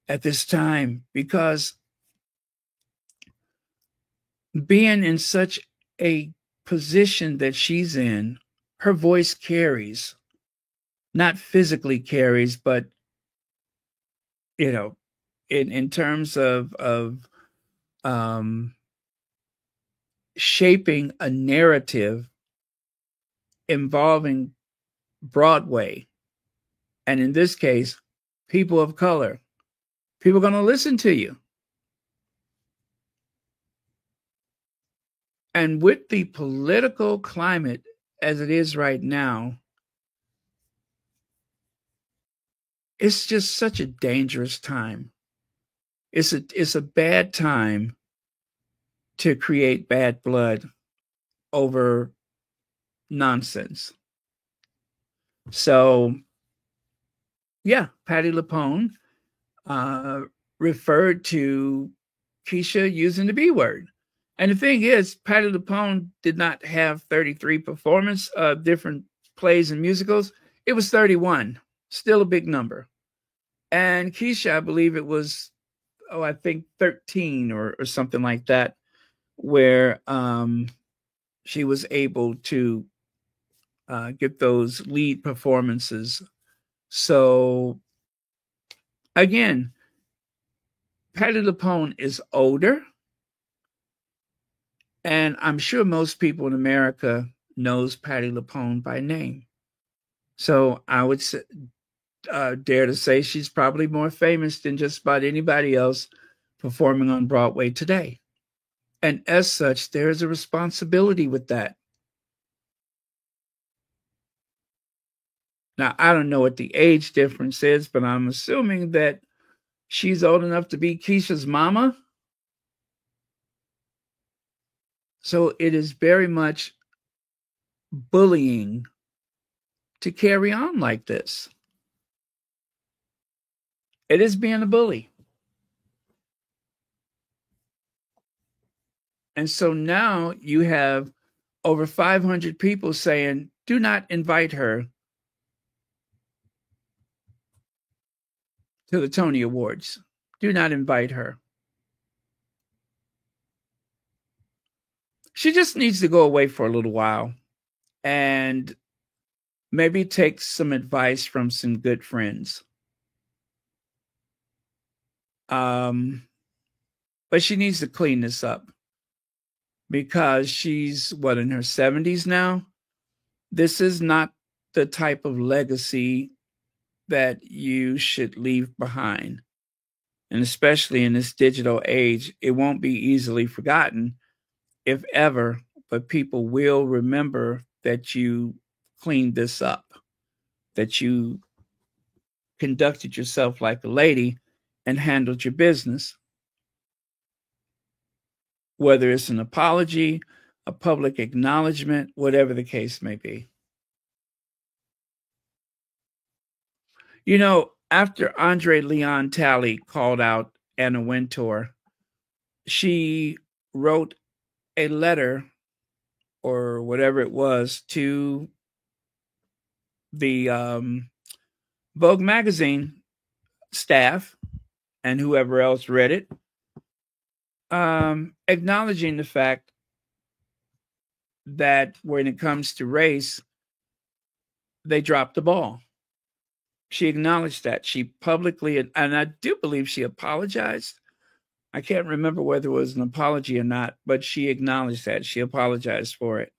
A: at this time, because being in such a position that she's in, her voice carries, not physically carries, but you know, in terms of shaping a narrative involving Broadway, and in this case, people of color. People are going to listen to you. And with the political climate as it is right now, it's just such a dangerous time. It's a bad time to create bad blood over nonsense. So, yeah, Patti LuPone referred to Keisha using the B word. And the thing is, Patti LuPone did not have 33 performance of different plays and musicals. It was 31, still a big number. And Keisha, I believe it was, I think 13 or something like that, where she was able to get those lead performances. So again, Patti LuPone is older, and I'm sure most people in America knows Patti LuPone by name. So I would dare to say she's probably more famous than just about anybody else performing on Broadway today. And as such, there is a responsibility with that. Now, I don't know what the age difference is, but I'm assuming that she's old enough to be Keisha's mama. So it is very much bullying to carry on like this. It is being a bully. And so now you have over 500 people saying, do not invite her to the Tony Awards. do not invite her. She just needs to go away for a little while and maybe take some advice from some good friends. But she needs to clean this up because she's what, in her 70s now? This is not the type of legacy that you should leave behind. And especially in this digital age, it won't be easily forgotten, if ever, but people will remember that you cleaned this up, that you conducted yourself like a lady and handled your business. Whether it's an apology, a public acknowledgement, whatever the case may be. You know, after Andre Leon Talley called out Anna Wintour, she wrote a letter or whatever it was to the Vogue magazine staff and whoever else read it, acknowledging the fact that when it comes to race, they dropped the ball. She acknowledged that. She publicly, and I do believe she apologized. I can't remember whether it was an apology or not, but she acknowledged that. She apologized for it.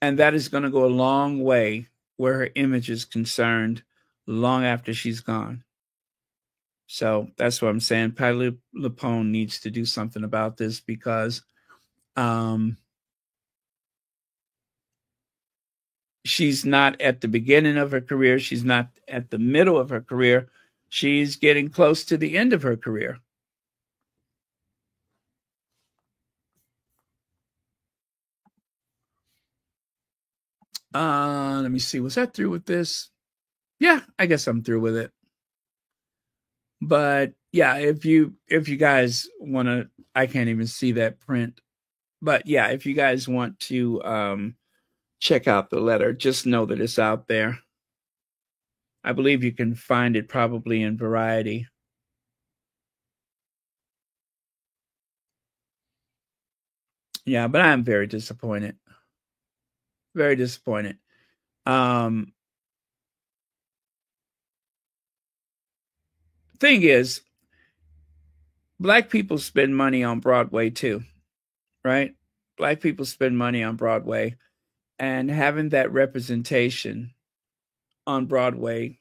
A: And that is going to go a long way where her image is concerned long after she's gone. So that's what I'm saying. Patti LuPone needs to do something about this because she's not at the beginning of her career. She's not at the middle of her career. She's getting close to the end of her career. Let me see. Was that through with this? Yeah, I guess I'm through with it. But yeah, if you guys want to, I can't even see that print. But yeah, if you guys want to check out the letter, just know that it's out there. I believe you can find it probably in Variety. Yeah, but I'm very disappointed. Very disappointed. Thing is, Black people spend money on Broadway too, right? Black people spend money on Broadway, and having that representation on Broadway,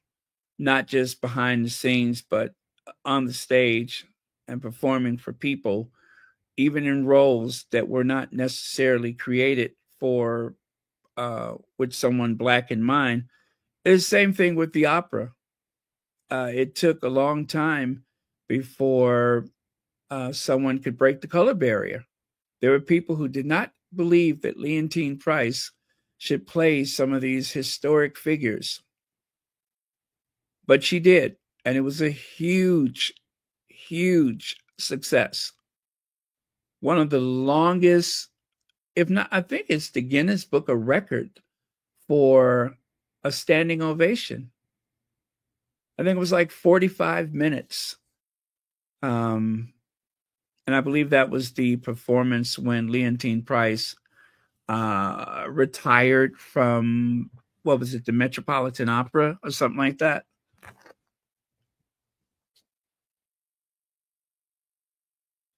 A: not just behind the scenes, but on the stage and performing for people, even in roles that were not necessarily created for with someone Black in mind. It's the same thing with the opera. It took a long time before someone could break the color barrier. There were people who did not believe that Leontyne Price should play some of these historic figures, but she did, and it was a huge, huge success. One of the longest, if not, I think it's the Guinness Book of Record for a standing ovation. I think it was like 45 minutes. And I believe that was the performance when Leontyne Price retired from, what was it, the Metropolitan Opera or something like that.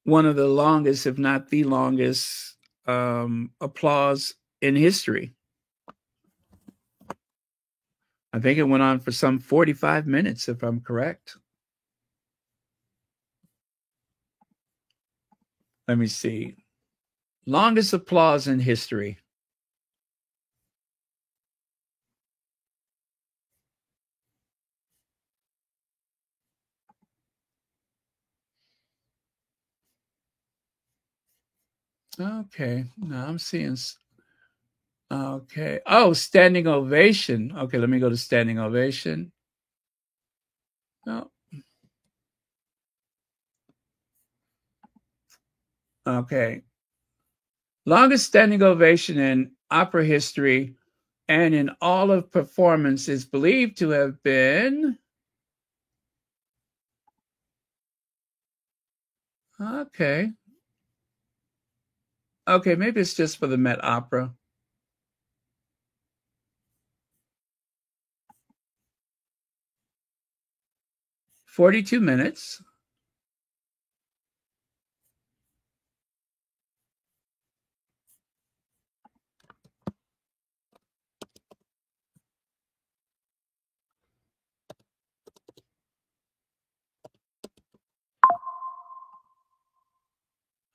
A: One of the longest, if not the longest, applause in history. I think it went on for some 45 minutes, if I'm correct. Let me see. Longest applause in history. Okay, now I'm seeing. Okay. Oh, standing ovation. Okay, let me go to standing ovation. No. Okay. Longest standing ovation in opera history and in all of performance is believed to have been Okay. Okay, maybe it's just for the Met Opera. 42 minutes.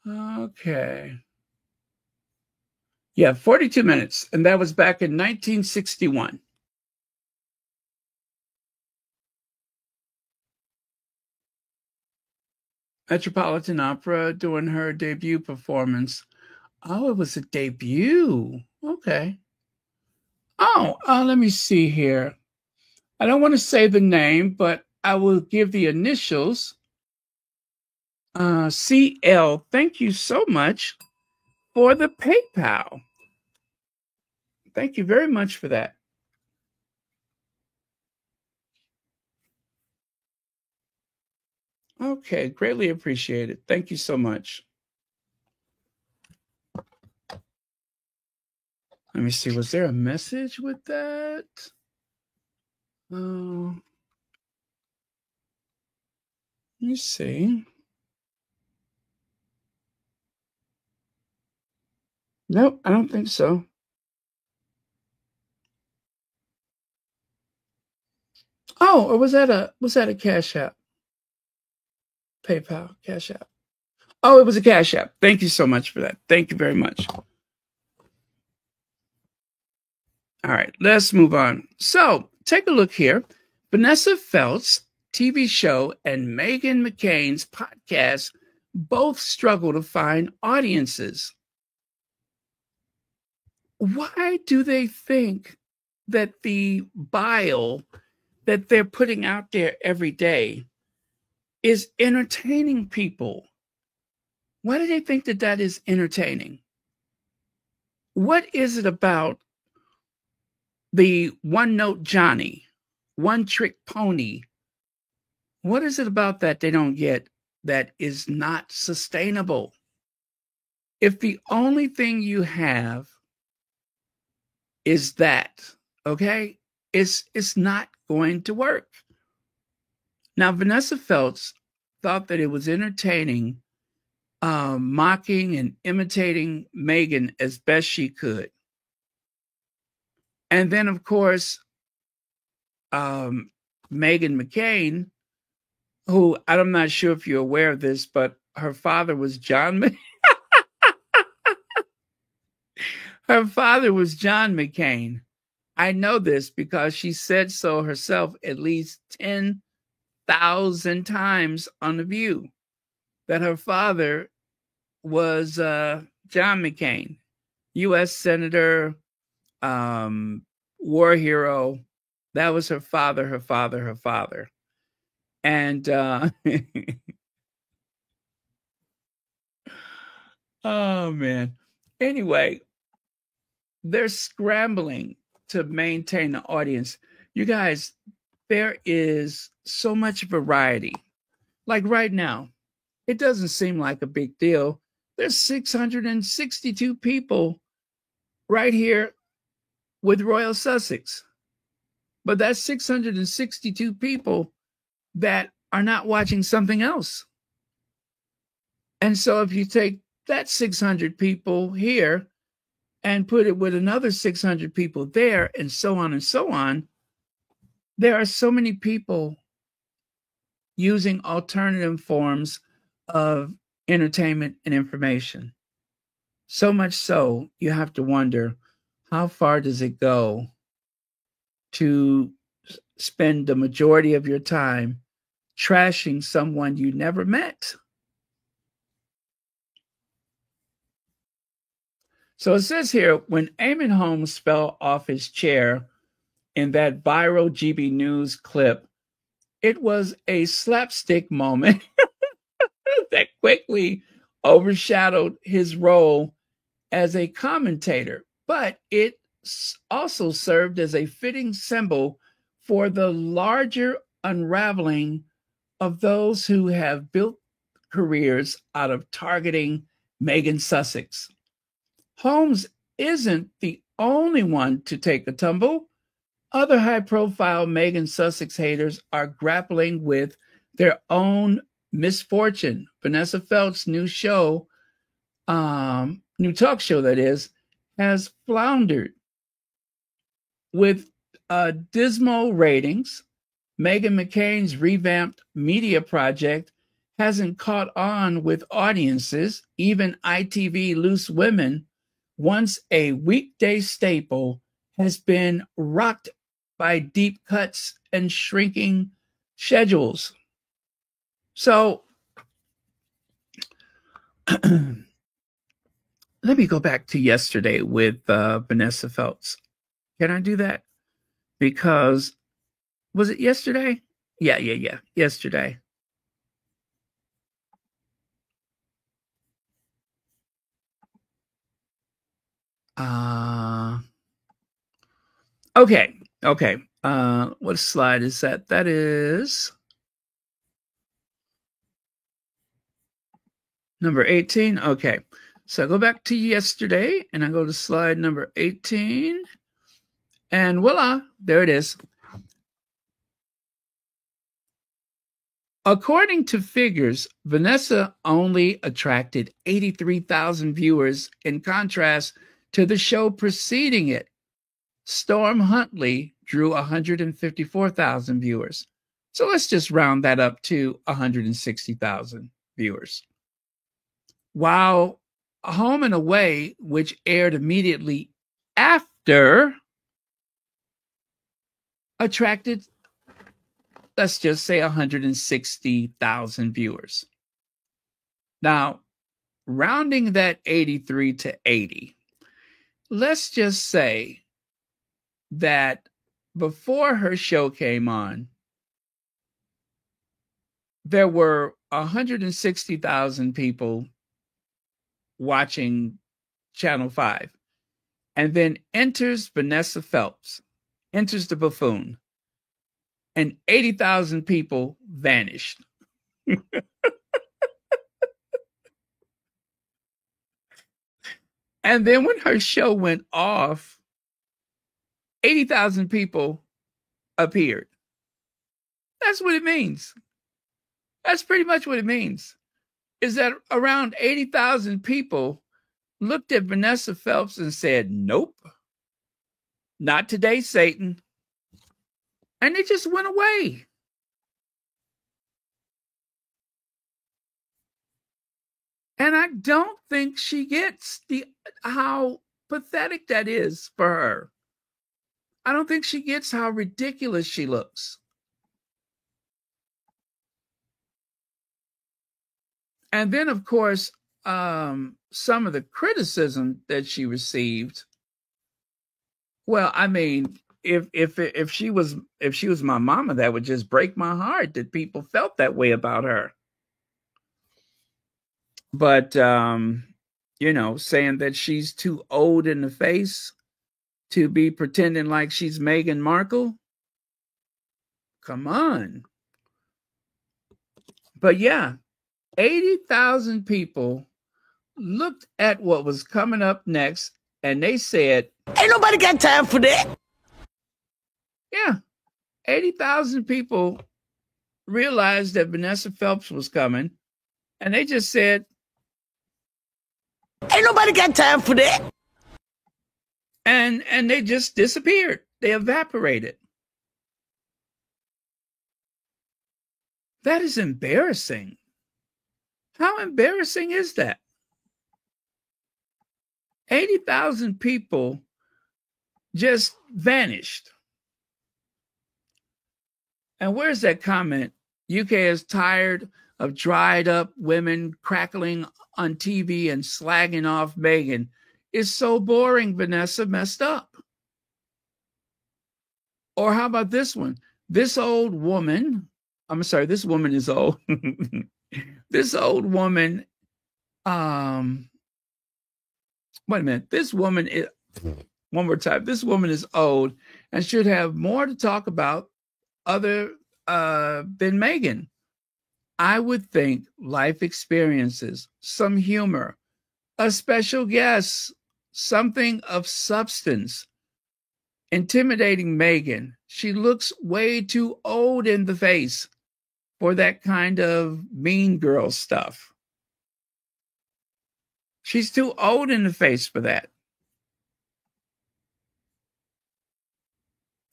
A: Okay. Yeah, 42 minutes. And that was back in 1961. Metropolitan Opera doing her debut performance. Oh, it was a debut. Okay. Oh, let me see here. I don't want to say the name, but I will give the initials. CL. Thank you so much for the PayPal. Thank you very much for that. Okay, greatly appreciated. Thank you so much. Let me see. Was there a message with that? Oh, let me see. Nope, I don't think so. Oh, or was that a Cash App? PayPal, Cash App. Oh, it was a Cash App. Thank you so much for that. Thank you very much. All right, let's move on. So take a look here. Vanessa Feltz' TV show and Meghan McCain's podcast both struggle to find audiences. Why do they think that the bile that they're putting out there every day is entertaining people? Why do they think that that is entertaining? What is it about the one note Johnny, one trick pony? What is it about that they don't get that is not sustainable? If the only thing you have is that, okay, it's not going to work. Now, Vanessa Feltz thought that it was entertaining, mocking and imitating Meghan as best she could. And then, of course, Meghan McCain, who I'm not sure if you're aware of this, but her father was her father was John McCain. I know this because she said so herself at least 10,000 times on The View that her father was John McCain, U.S. Senator, war hero. That was her father, her father, her father. And oh man. Anyway, they're scrambling to maintain the audience. You guys, there is so much variety. Like right now, it doesn't seem like a big deal. There's 662 people right here with Royal Sussex. But that's 662 people that are not watching something else. And so if you take that 600 people here and put it with another 600 people there, and so on, there are so many people using alternative forms of entertainment and information. So much so, you have to wonder, how far does it go to spend the majority of your time trashing someone you never met? So it says here, when Eamon Holmes fell off his chair in that viral GB News clip, it was a slapstick moment that quickly overshadowed his role as a commentator, but it also served as a fitting symbol for the larger unraveling of those who have built careers out of targeting Megan Sussex. Holmes isn't the only one to take a tumble. Other high profile Megan Sussex haters are grappling with their own misfortune. Vanessa Feltz' new talk show, that is, has floundered with dismal ratings. Meghan McCain's revamped media project hasn't caught on with audiences. Even ITV Loose Women, once a weekday staple, has been rocked by deep cuts and shrinking schedules. So let me go back to yesterday with Vanessa Feltz. Can I do that? Because, was it yesterday? Yeah, yesterday. Okay. What slide is that? That is number 18. Okay. So I go back to yesterday and I go to slide number 18. And voila, there it is. According to figures, Vanessa only attracted 83,000 viewers in contrast to the show preceding it. Storm Huntley drew 154,000 viewers. So let's just round that up to 160,000 viewers. While Home and Away, which aired immediately after, attracted, let's just say, 160,000 viewers. Now, rounding that 83 to 80, let's just say that before her show came on, there were 160,000 people watching Channel 5. And then enters Vanessa Feltz, enters the buffoon, and 80,000 people vanished. And then when her show went off, 80,000 people appeared. That's what it means. That's pretty much what it means. Is that around 80,000 people looked at Vanessa Feltz and said, nope, not today, Satan. And it just went away. And I don't think she gets how pathetic that is for her. I don't think she gets how ridiculous she looks. And then, of course, some of the criticism that she received. Well, I mean, if she was my mama, that would just break my heart that people felt that way about her. But saying that she's too old in the face to be pretending like she's Meghan Markle. Come on. But yeah, 80,000 people looked at what was coming up next and they said, ain't nobody got time for that. Yeah. 80,000 people realized that Vanessa Feltz was coming and they just said, ain't nobody got time for that. And they just disappeared. They evaporated. That is embarrassing. How embarrassing is that? 80,000 people just vanished. And where's that comment? UK is tired of dried up women crackling on TV and slagging off Meghan. It's so boring, Vanessa messed up. Or how about this one? This old woman, I'm sorry, this woman is old. This old woman, wait a minute. This woman is, one more time, this woman is old and should have more to talk about other than Meghan. I would think life experiences, some humor, a special guest, something of substance. Intimidating Meghan. She looks way too old in the face for that kind of mean girl stuff. She's too old in the face for that.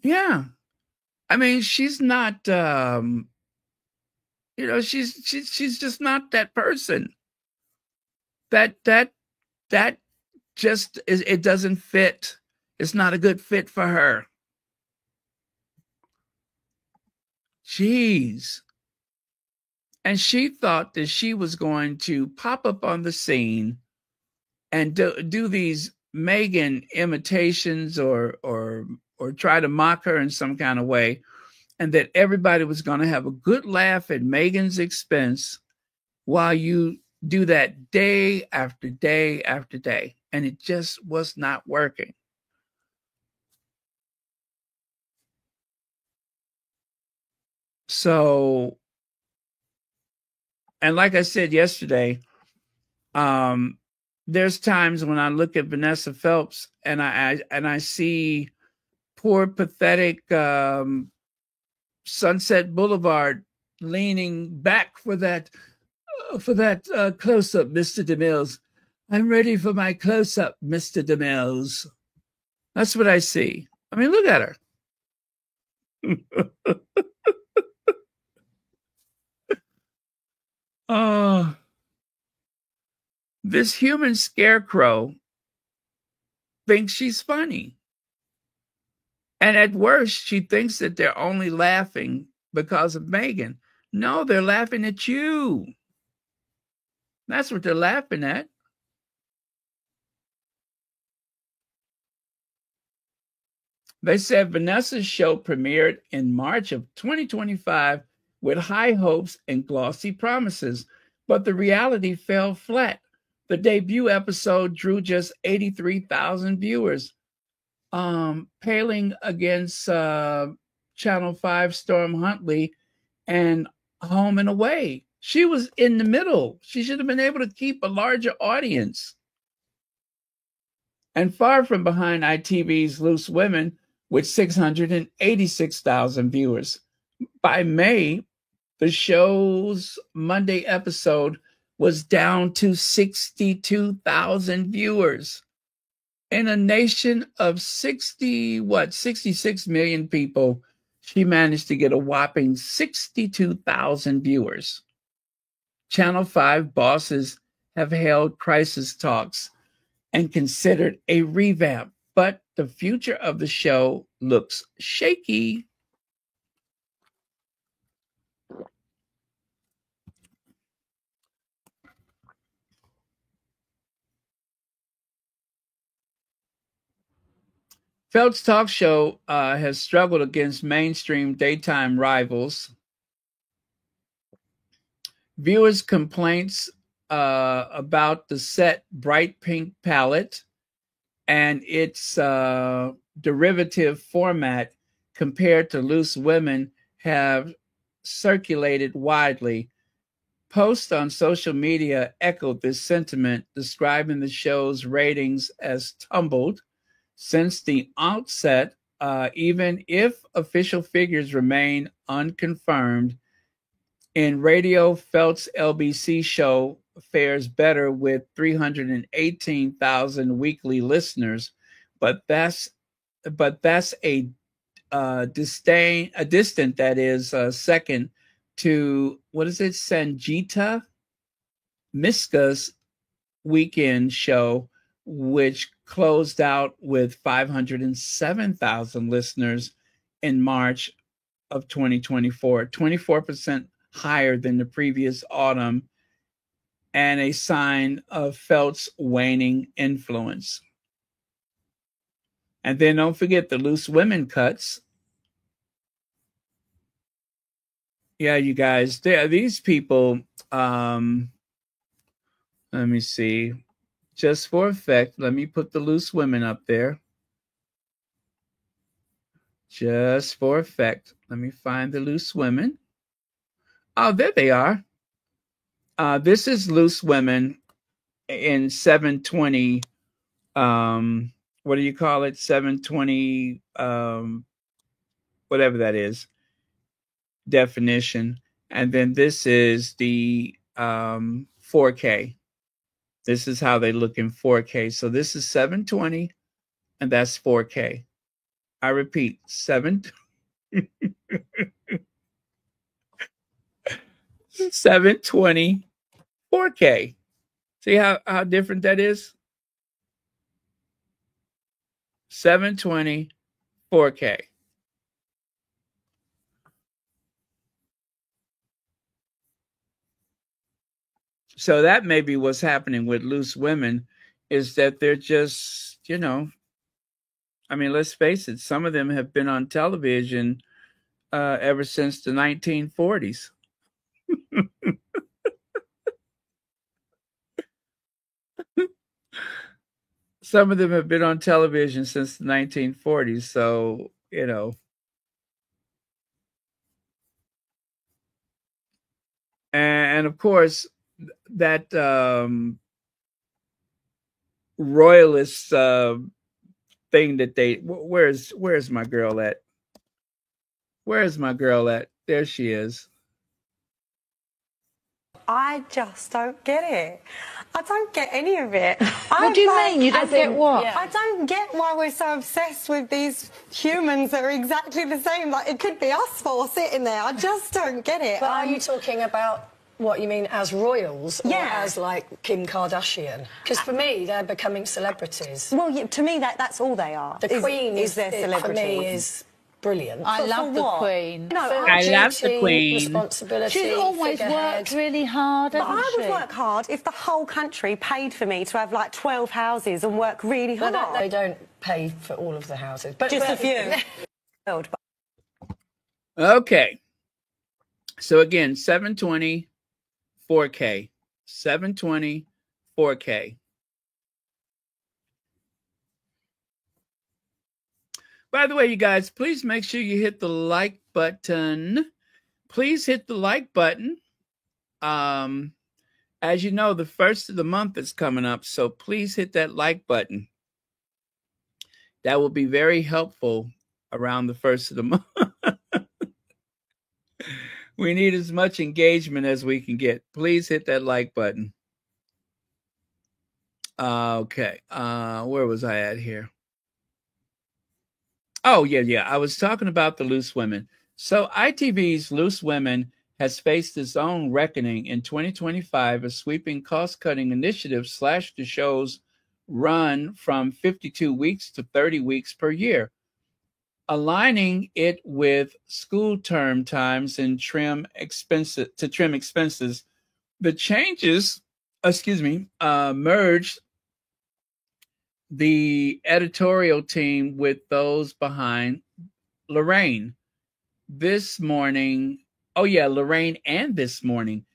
A: Yeah. I mean, she's not she's just not that person. That just is, it doesn't fit. It's not a good fit for her. Jeez. And she thought that she was going to pop up on the scene and do these Meghan imitations or try to mock her in some kind of way, and that everybody was going to have a good laugh at Meghan's expense while you do that day after day after day. And it just was not working. So, and like I said yesterday, there's times when I look at Vanessa Phelps and I see poor, pathetic Sunset Boulevard leaning back for that close up, Mr. DeMills. I'm ready for my close up, Mr. DeMills. That's what I see. I mean, look at her. Oh, this human scarecrow thinks she's funny. And at worst, she thinks that they're only laughing because of Meghan. No, they're laughing at you. That's what they're laughing at. They said Vanessa's show premiered in March of 2025 with high hopes and glossy promises, but the reality fell flat. The debut episode drew just 83,000 viewers, paling against Channel 5 Storm Huntley and Home and Away. She was in the middle. She should have been able to keep a larger audience. And far from behind ITV's Loose Women with 686,000 viewers. By May, the show's Monday episode was down to 62,000 viewers. In a nation of 66 million people, she managed to get a whopping 62,000 viewers. Channel 5 bosses have held crisis talks and considered a revamp, but the future of the show looks shaky. Phelps Talk Show has struggled against mainstream daytime rivals. Viewers' complaints about the set bright pink palette and its derivative format compared to Loose Women have circulated widely. Posts on social media echoed this sentiment, describing the show's ratings as tumbled. Since the outset, even if official figures remain unconfirmed, in radio, Phelps' LBC show fares better with 318,000 weekly listeners, but that's a distant that is second to what is it, Sangeeta Miska's weekend show, which closed out with 507,000 listeners in March of 2024, 24% higher than the previous autumn, and a sign of Phelps' waning influence. And then don't forget the Loose Women cuts. Yeah, you guys, these people, let me see. Just for effect, let me put the Loose Women up there. Just for effect, let me find the Loose Women. Oh, there they are. This is Loose Women in 720. What do you call it? 720, whatever that is, definition. And then this is the 4K. This is how they look in 4K. So this is 720, and that's 4K. I repeat, 720, 4K. See how different that is? 720, 4K. So that may be what's happening with Loose Women, is that they're just, I mean, let's face it, some of them have been on television ever since the 1940s. Some of them have been on television since the 1940s. So, and of course, that royalist thing that where's my girl at? Where's my girl at? There she is.
B: I just don't get it. I don't get any of it.
C: What do you mean? You don't get what?
B: Yeah. I don't get why we're so obsessed with these humans that are exactly the same. Like, it could be us four sitting there. I just don't get it.
C: But are you talking about what you mean as royals, or as like Kim Kardashian? Because for me, they're becoming celebrities.
B: Well, to me, that's all they are.
C: The Queen
B: is their celebrity.
C: For me, is brilliant.
D: I love the Queen.
B: No,
A: I love the Queen.
C: Responsibility.
D: She's always worked really hard,
B: but
D: hasn't
B: I would work hard if the whole country paid for me to have like 12 houses and work really hard.
C: No, they don't pay for all of the houses, but
B: just a few.
A: Okay. So again, 720, 4K. 720, 4K. By the way, you guys, please make sure you hit the like button. Please hit the like button. As you know, the first of the month is coming up, so please hit that like button. That will be very helpful around the first of the month. We need as much engagement as we can get. Please hit that like button. Okay. Where was I at here? Oh, yeah. I was talking about the Loose Women. So ITV's Loose Women has faced its own reckoning in 2025 as sweeping cost-cutting initiatives slashed the show's run from 52 weeks to 30 weeks per year, aligning it with school term times and trim expenses. The changes, merged the editorial team with those behind Lorraine This Morning. Lorraine and This Morning,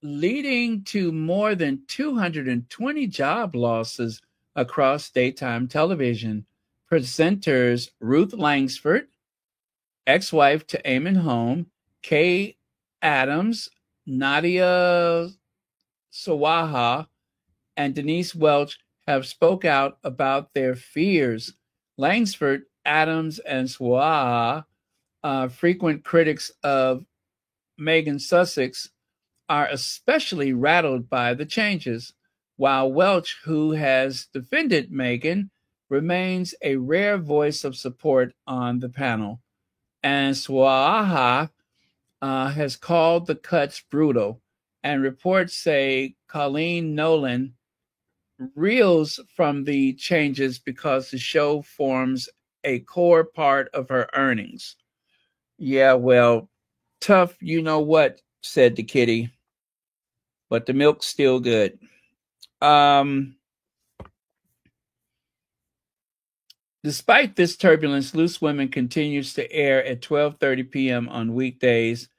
A: leading to more than 220 job losses across daytime television. Presenters Ruth Langsford, ex-wife to Eamon Holm, Kay Adams, Nadia Sawaha, and Denise Welch have spoke out about their fears. Langsford, Adams, and Sawaha, frequent critics of Megan Sussex, are especially rattled by the changes, while Welch, who has defended Megan, remains a rare voice of support on the panel. And Sawaha has called the cuts brutal, and reports say Colleen Nolan reels from the changes because the show forms a core part of her earnings. Yeah, well, tough, you know what, said the kitty, but the milk's still good. Despite this turbulence, Loose Women continues to air at 12:30 p.m. on weekdays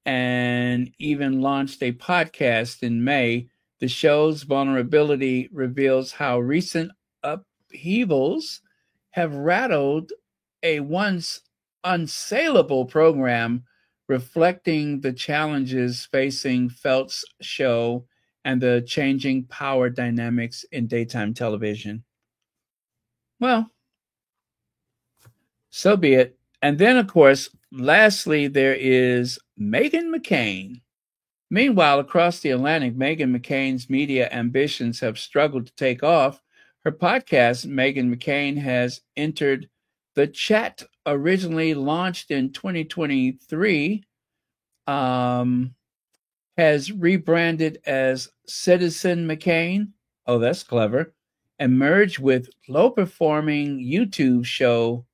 A: and even launched a podcast in May. The show's vulnerability reveals how recent upheavals have rattled a once unsaleable program reflecting the challenges facing Felt's show and the changing power dynamics in daytime television. Well, so be it. And then, of course, lastly, there is Meghan McCain. Meanwhile, across the Atlantic, Meghan McCain's media ambitions have struggled to take off. Her podcast, Meghan McCain, has entered the chat, originally launched in 2023, has rebranded as Citizen McCain. Oh, that's clever. And merged with low-performing YouTube show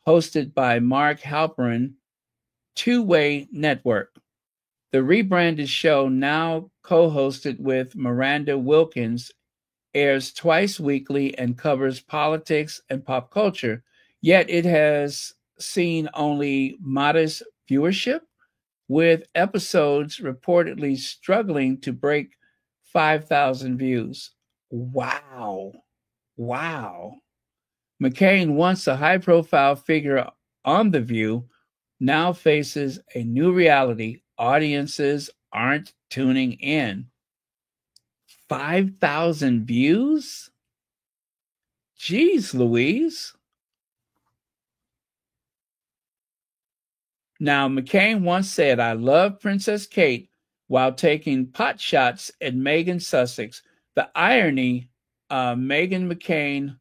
A: hosted by Mark Halperin, Two Way Network. The rebranded show, now co-hosted with Miranda Wilkins, airs twice weekly and covers politics and pop culture, yet it has seen only modest viewership, with episodes reportedly struggling to break 5,000 views. Wow. McCain, once a high-profile figure on The View, now faces a new reality. Audiences aren't tuning in. 5,000 views? Jeez Louise. Now, McCain once said, "I love Princess Kate," while taking pot shots at Meghan Sussex. The irony, Meghan McCain.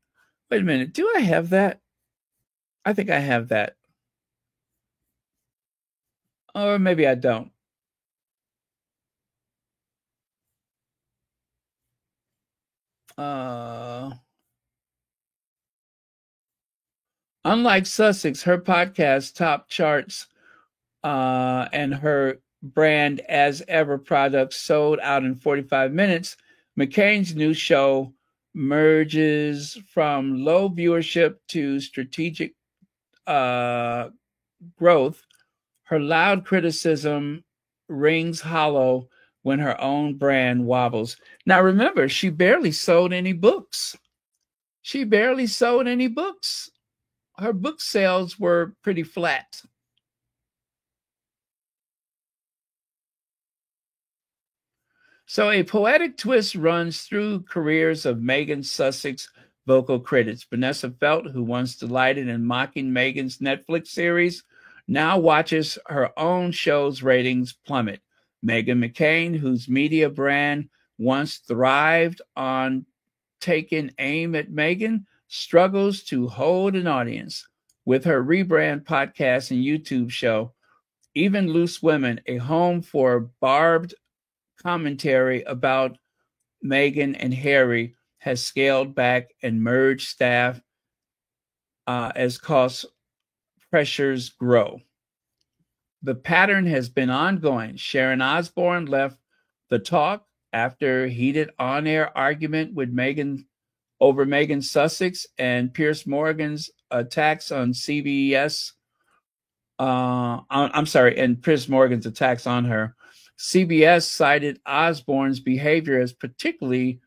A: Wait a minute, do I have that? I think I have that. Or maybe I don't. Unlike Sussex, her podcast top charts, and her brand As Ever products sold out in 45 minutes. McCain's new show merges from low viewership to strategic growth. Her loud criticism rings hollow when her own brand wobbles. Now remember, she barely sold any books. Her book sales were pretty flat. So a poetic twist runs through careers of Meghan Sussex vocal critics. Vanessa Feltz, who once delighted in mocking Meghan's Netflix series, now watches her own show's ratings plummet. Meghan McCain, whose media brand once thrived on taking aim at Meghan, struggles to hold an audience. With her rebrand podcast and YouTube show, Even Loose Women, a home for barbed commentary about Meghan and Harry, has scaled back and merged staff as cost pressures grow. The pattern has been ongoing. Sharon Osbourne left The Talk after heated on-air argument with Meghan over Meghan Sussex and Piers Morgan's attacks on CBS. And Piers Morgan's attacks on her. CBS cited Osbourne's behavior as particularly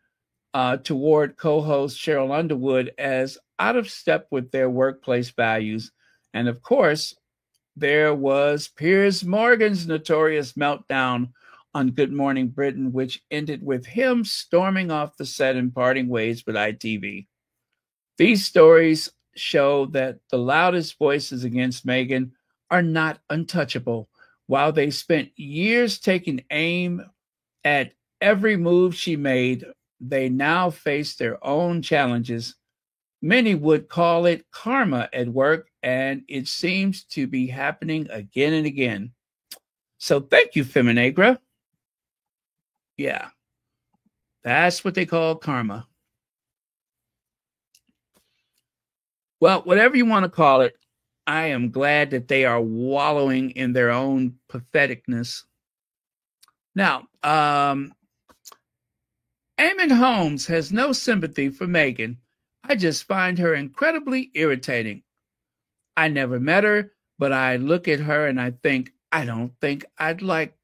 A: toward co-host Cheryl Underwood as out of step with their workplace values. And of course, there was Piers Morgan's notorious meltdown on Good Morning Britain, which ended with him storming off the set and parting ways with ITV. These stories show that the loudest voices against Meghan are not untouchable. While they spent years taking aim at every move she made, they now face their own challenges. Many would call it karma at work, and it seems to be happening again and again. So thank you, Feminagra. Yeah, that's what they call karma. Well, whatever you want to call it, I am glad that they are wallowing in their own patheticness. Now, Eamon Holmes has no sympathy for Meghan. I just find her incredibly irritating. I never met her, but I look at her and I think, I don't think I'd like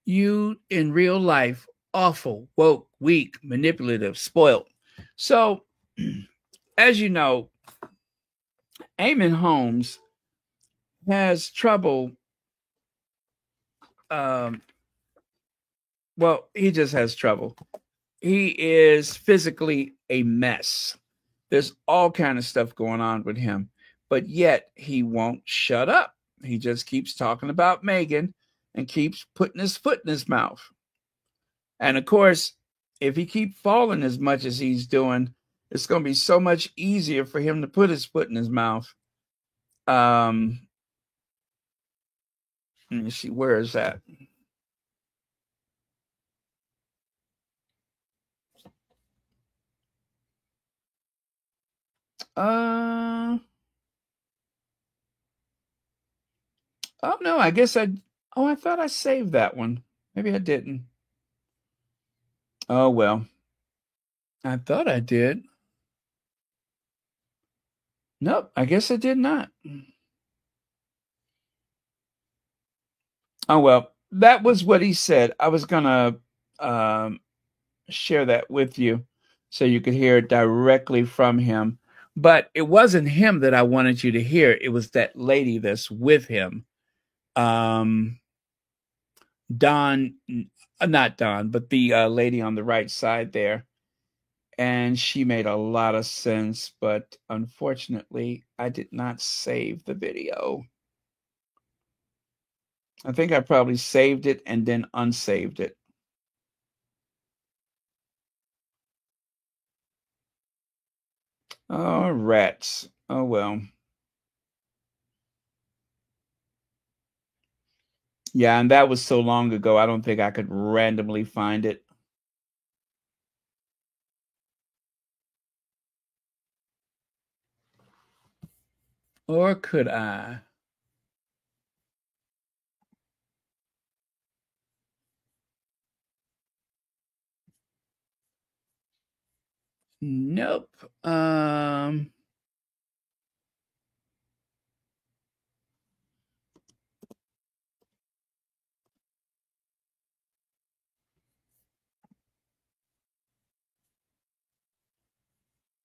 A: you in real life. Awful, woke, weak, manipulative, spoiled. So, as you know, Eamon Holmes has trouble well, he just has trouble. He is physically a mess. There's all kind of stuff going on with him, but yet he won't shut up. He just keeps talking about Meghan and keeps putting his foot in his mouth. And of course, if he keeps falling as much as he's doing, it's going to be so much easier for him to put his foot in his mouth. Let me see, where is that? Oh no, I guess I thought I saved that one. Maybe I didn't. Oh well. I thought I did. Nope, I guess I did not. Oh well, that was what he said. I was gonna share that with you so you could hear it directly from him. But it wasn't him that I wanted you to hear. It was that lady that's with him. Dawn, not Dawn, but the lady on the right side there. And she made a lot of sense, but unfortunately, I did not save the video. I think I probably saved it and then unsaved it. Oh, rats. Oh, well. Yeah, and that was so long ago, I don't think I could randomly find it. Or could I? Nope.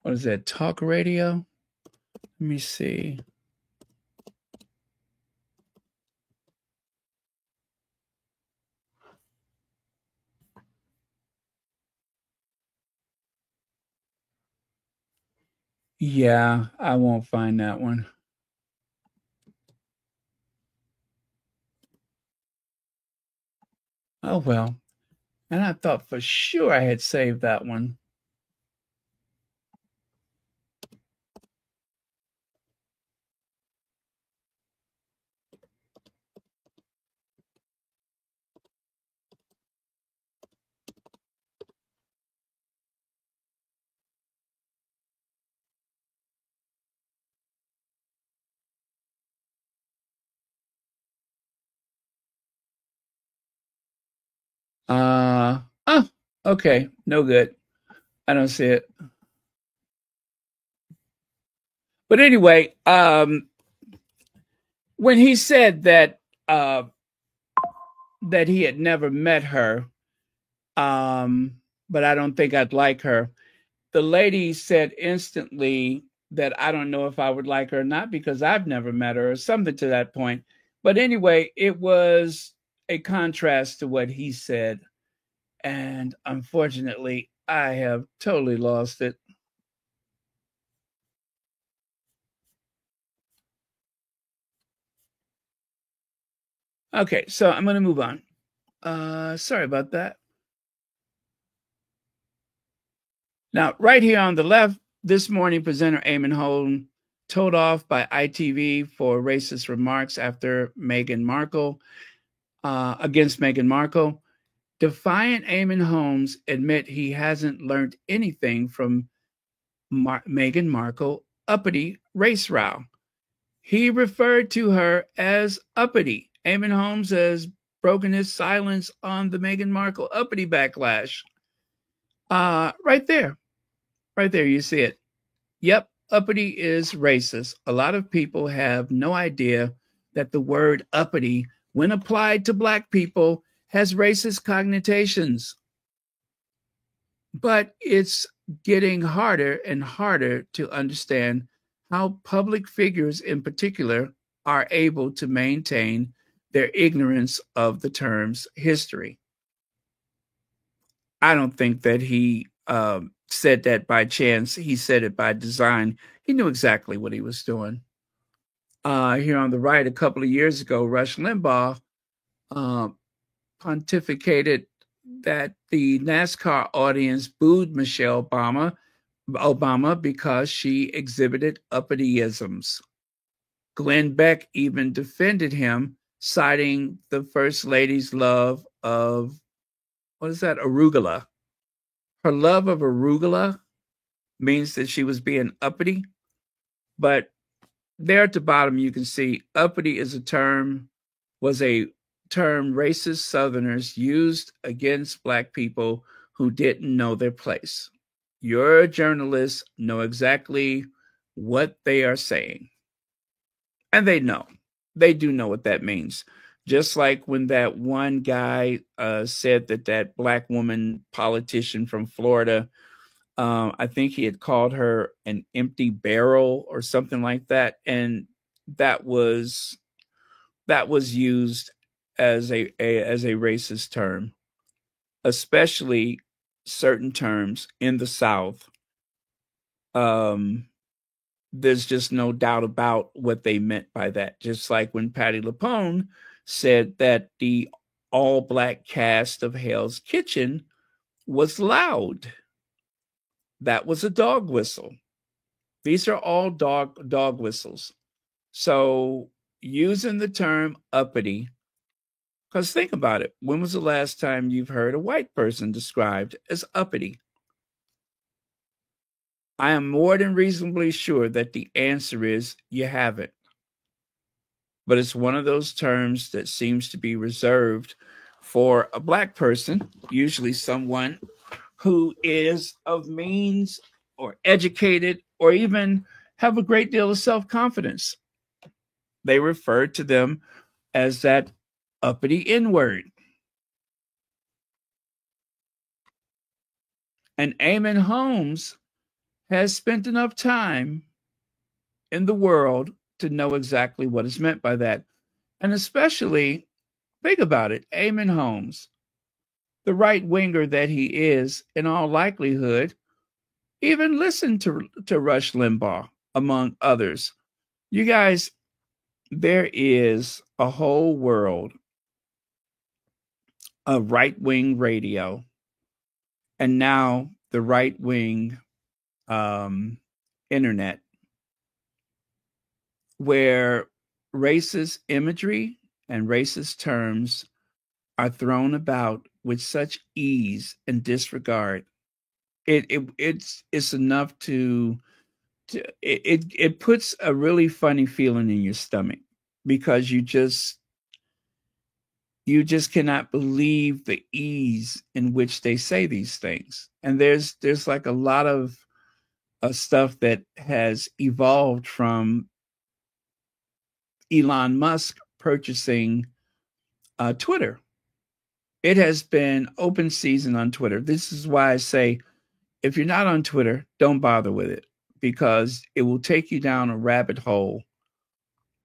A: What is that? Talk radio? Let me see. Yeah, I won't find that one. Oh, well. And I thought for sure I had saved that one. Oh, okay. No good. I don't see it. But anyway, when he said that that he had never met her, but I don't think I'd like her, the lady said instantly that I don't know if I would like her or not because I've never met her or something to that point. But anyway, it was a contrast to what he said. And unfortunately, I have totally lost it. Okay, so I'm going to move on. Sorry about that. Now, right here on the left, this morning, presenter Eamon Holden told off by ITV for racist remarks after Meghan Markle, against Meghan Markle. Defiant Eamon Holmes admit he hasn't learned anything from Meghan Markle uppity race row. He referred to her as uppity. Eamon Holmes has broken his silence on the Meghan Markle uppity backlash. Right there, you see it. Yep, uppity is racist. A lot of people have no idea that the word uppity, when applied to Black people, has racist connotations. But it's getting harder and harder to understand how public figures in particular are able to maintain their ignorance of the term's history. I don't think that he said that by chance. He said it by design. He knew exactly what he was doing. Here on the right, a couple of years ago, Rush Limbaugh pontificated that the NASCAR audience booed Michelle Obama because she exhibited uppity-isms. Glenn Beck even defended him, citing the First Lady's love of, what is that, arugula. Her love of arugula means that she was being uppity. But there at the bottom, you can see uppity was a term racist Southerners used against Black people who didn't know their place. Your journalists know exactly what they are saying. And they know. They do know what that means. Just like when that one guy said that Black woman politician from Florida, I think he had called her an empty barrel or something like that. And that was used as a racist term, especially certain terms in the South. There's just no doubt about what they meant by that. Just like when Patti LuPone said that the all-Black cast of Hell's Kitchen was loud. That was a dog whistle. These are all dog whistles. So using the term uppity, because think about it. When was the last time you've heard a white person described as uppity? I am more than reasonably sure that the answer is you haven't. But it's one of those terms that seems to be reserved for a Black person, usually someone who is of means or educated or even have a great deal of self-confidence. They refer to them as that uppity N-word. And Eamon Holmes has spent enough time in the world to know exactly what is meant by that. And especially, think about it, Eamon Holmes, the right-winger that he is, in all likelihood, even listened to Rush Limbaugh, among others. You guys, there is a whole world of right-wing radio, and now the right-wing internet, where racist imagery and racist terms are thrown about with such ease and disregard. It's enough it puts a really funny feeling in your stomach, because you just cannot believe the ease in which they say these things. And there's like a lot of stuff that has evolved from Elon Musk purchasing Twitter. It has been open season on Twitter. This is why I say, if you're not on Twitter, don't bother with it, because it will take you down a rabbit hole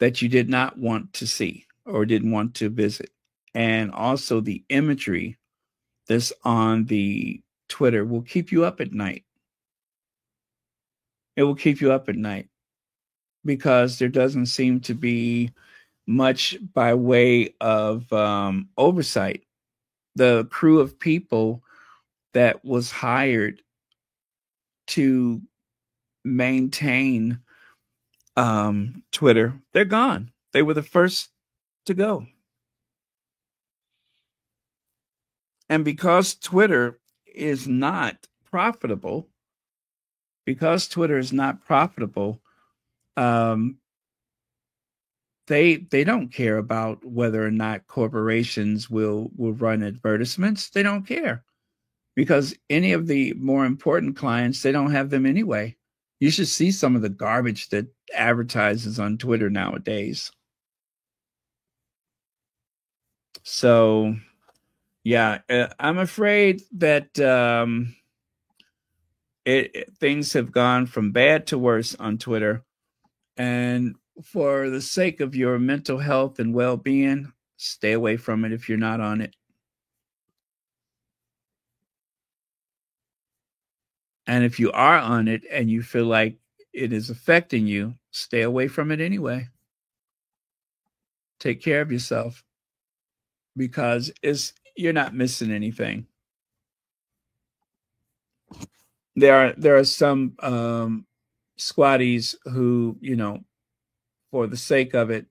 A: that you did not want to see or didn't want to visit. And also the imagery that's on the Twitter will keep you up at night. It will keep you up at night, because there doesn't seem to be much by way of oversight. The crew of people that was hired to maintain Twitter, they're gone. They were the first to go. And because Twitter is not profitable, they don't care about whether or not corporations will run advertisements. They don't care, because any of the more important clients, they don't have them anyway. You should see some of the garbage that advertises on Twitter nowadays. So, yeah, I'm afraid that things have gone from bad to worse on Twitter. And for the sake of your mental health and well-being, stay away from it if you're not on it. And if you are on it and you feel like it is affecting you, stay away from it anyway. Take care of yourself, because you're not missing anything. There are some squatties who, for the sake of it,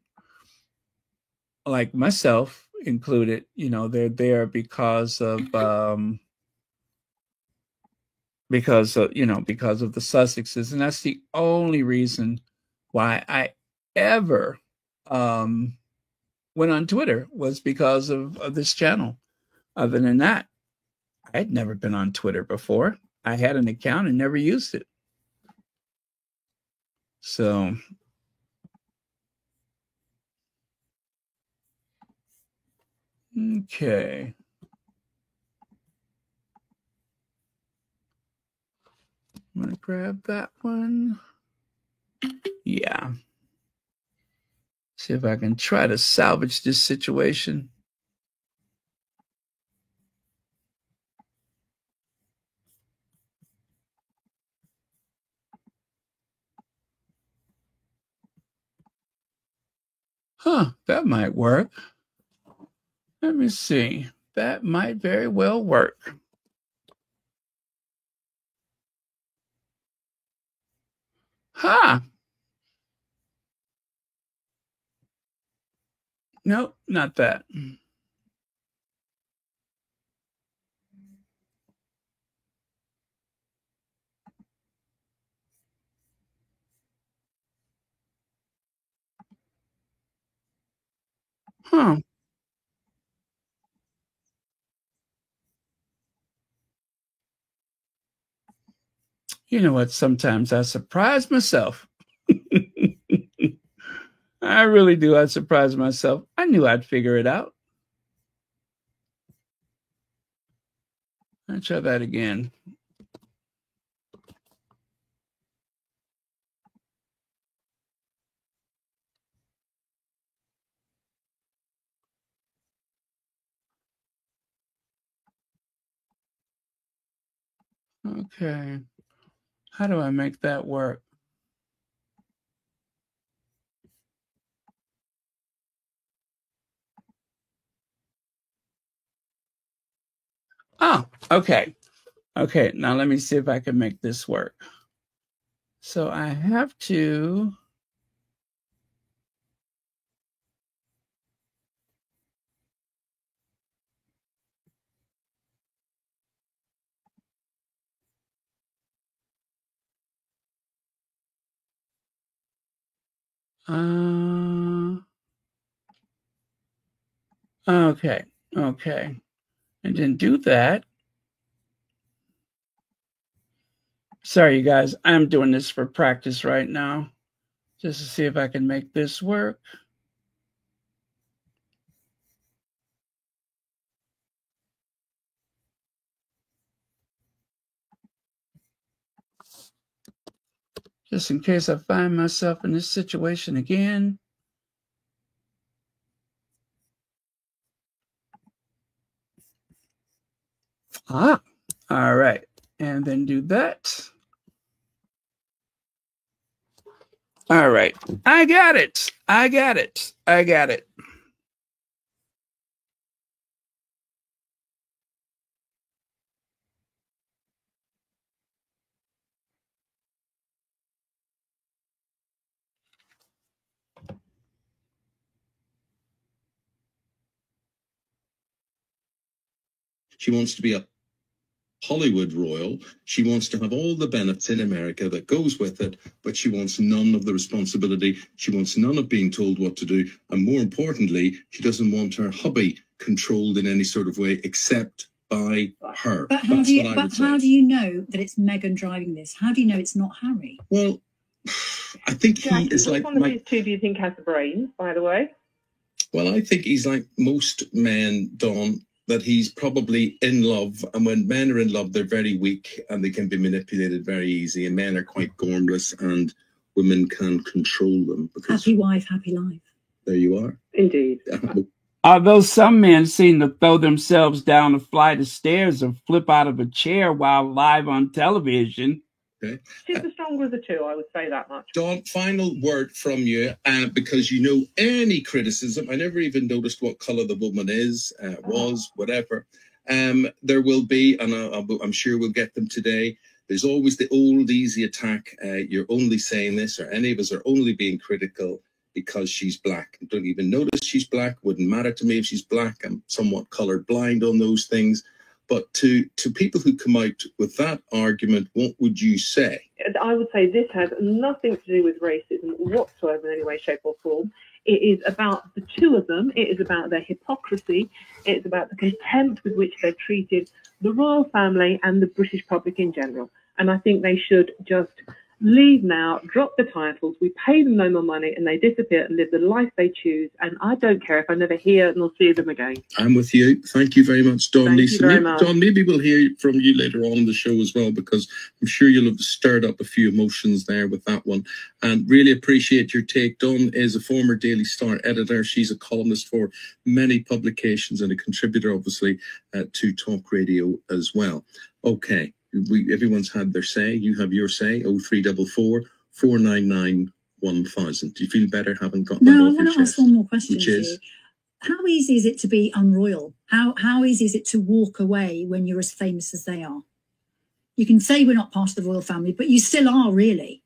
A: like myself included, they're there because of the Sussexes, and that's the only reason why I ever went on Twitter, was because of this channel. Other than that, I had never been on Twitter before. I had an account and never used it. So okay. I'm going to grab that one. Yeah. See if I can try to salvage this situation. That might work. Let me see. That might very well work. Nope, not that. You know what? Sometimes I surprise myself. I really do. I surprise myself. I knew I'd figure it out. Let's try that again. Okay. How do I make that work? Oh, okay. Okay, now let me see if I can make this work. So I have to... Okay. I didn't do that. Sorry, you guys. I'm doing this for practice right now, just to see if I can make this work. Just in case I find myself in this situation again. All right. And then do that. All right. I got it.
E: She wants to be a Hollywood royal. She wants to have all the benefits in America that goes with it, but she wants none of the responsibility. She wants none of being told what to do. And more importantly, she doesn't want her hubby controlled in any sort of way except by her.
F: But how do you know that it's Meghan driving this? How do you know it's not Harry?
E: Well, I think he is like...
G: Which one of these two do you think has the brains, by the way?
E: Well, I think he's like most men, Dawn, that he's probably in love, and when men are in love, they're very weak and they can be manipulated very easy, and men are quite gormless and women can control them.
F: Happy wife, happy life.
E: There you are.
G: Indeed.
A: Although some men seem to throw themselves down a flight of stairs or flip out of a chair while live on television.
E: Okay.
G: She's the stronger of the two, I would say that much.
E: Dawn, final word from you, because you know any criticism. I never even noticed what colour the woman is, was, whatever. There will be, and I'm sure we'll get them today. There's always the old easy attack. You're only saying this, or any of us are only being critical because she's black. I don't even notice she's black. Wouldn't matter to me if she's black. I'm somewhat colored blind on those things. But to people who come out with that argument, what would you say?
G: I would say this has nothing to do with racism whatsoever in any way, shape or form. It is about the two of them. It is about their hypocrisy. It's about the contempt with which they've treated the royal family and the British public in general. And I think they should just leave now, drop the titles, we pay them no more money, and they disappear and live the life they choose. And I don't care if I never hear nor see them again.
E: I'm with you. Thank you very much, Dawn.
G: Thank
E: Lisa.
G: you very much.
E: Dawn, maybe we'll hear from you later on in the show as well, because I'm sure you'll have stirred up a few emotions there with that one. And really appreciate your take. Dawn is a former Daily Star editor. She's a columnist for many publications and a contributor, obviously, to Talk Radio as well. Okay. Everyone's had their say. You have your say. 0344 499 1000. Do you feel better having got that off your chest?
F: No, I want to ask one more question.
E: Which is?
F: How easy is it to be unroyal? How easy is it to walk away when you're as famous as they are? You can say we're not part of the royal family, but you still are, really.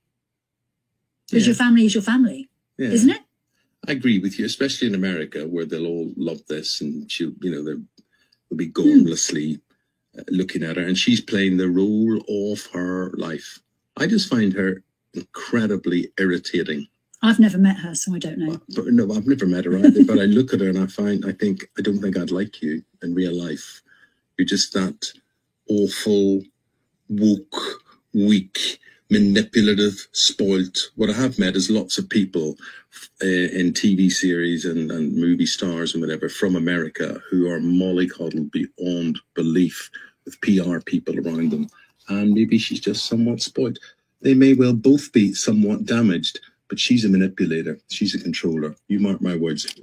F: Because your family is your family, isn't it?
E: I agree with you, especially in America, where they'll all love this, and they'll be gormlessly looking at her, and she's playing the role of her life. I just find her incredibly irritating.
F: I've never met her, so I don't know.
E: But no, I've never met her either. But I look at her and I don't think I'd like you in real life. You're just that awful, woke, weak, manipulative, spoilt. What I have met is lots of people in TV series and movie stars and whatever from America who are mollycoddled beyond belief with PR people around them. And maybe she's just somewhat spoilt. They may well both be somewhat damaged, but she's a manipulator. She's a controller. You mark my words.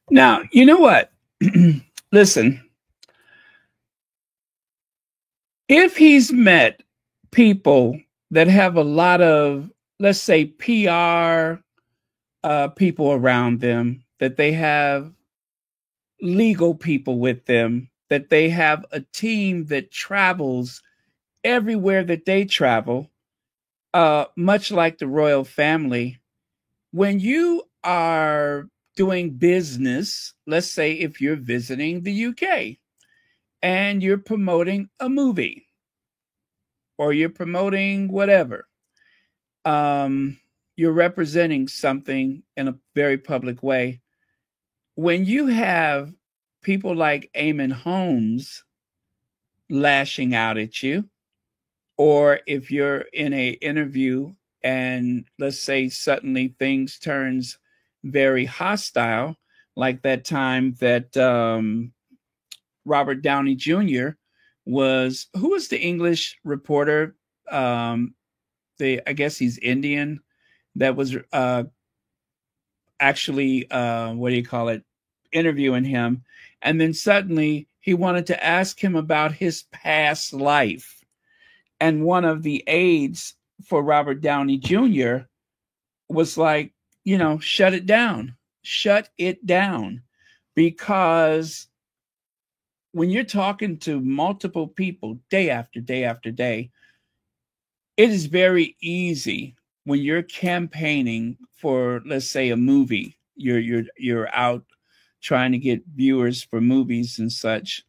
A: Now, you know what? Listen. If he's met people that have a lot of, let's say, PR people around them, that they have legal people with them, that they have a team that travels everywhere that they travel, much like the royal family, when you are doing business, let's say if you're visiting the UK, and you're promoting a movie or you're promoting whatever, you're representing something in a very public way. When you have people like Eamon Holmes lashing out at you, or if you're in an interview and let's say suddenly things turns very hostile, like that time that Robert Downey Jr. who was the English reporter? I guess he's Indian. That was actually, interviewing him. And then suddenly he wanted to ask him about his past life. And one of the aides for Robert Downey Jr. was like, shut it down. Shut it down. Because when you're talking to multiple people day after day after day, it is very easy when you're campaigning for, let's say, a movie. You're out trying to get viewers for movies and such.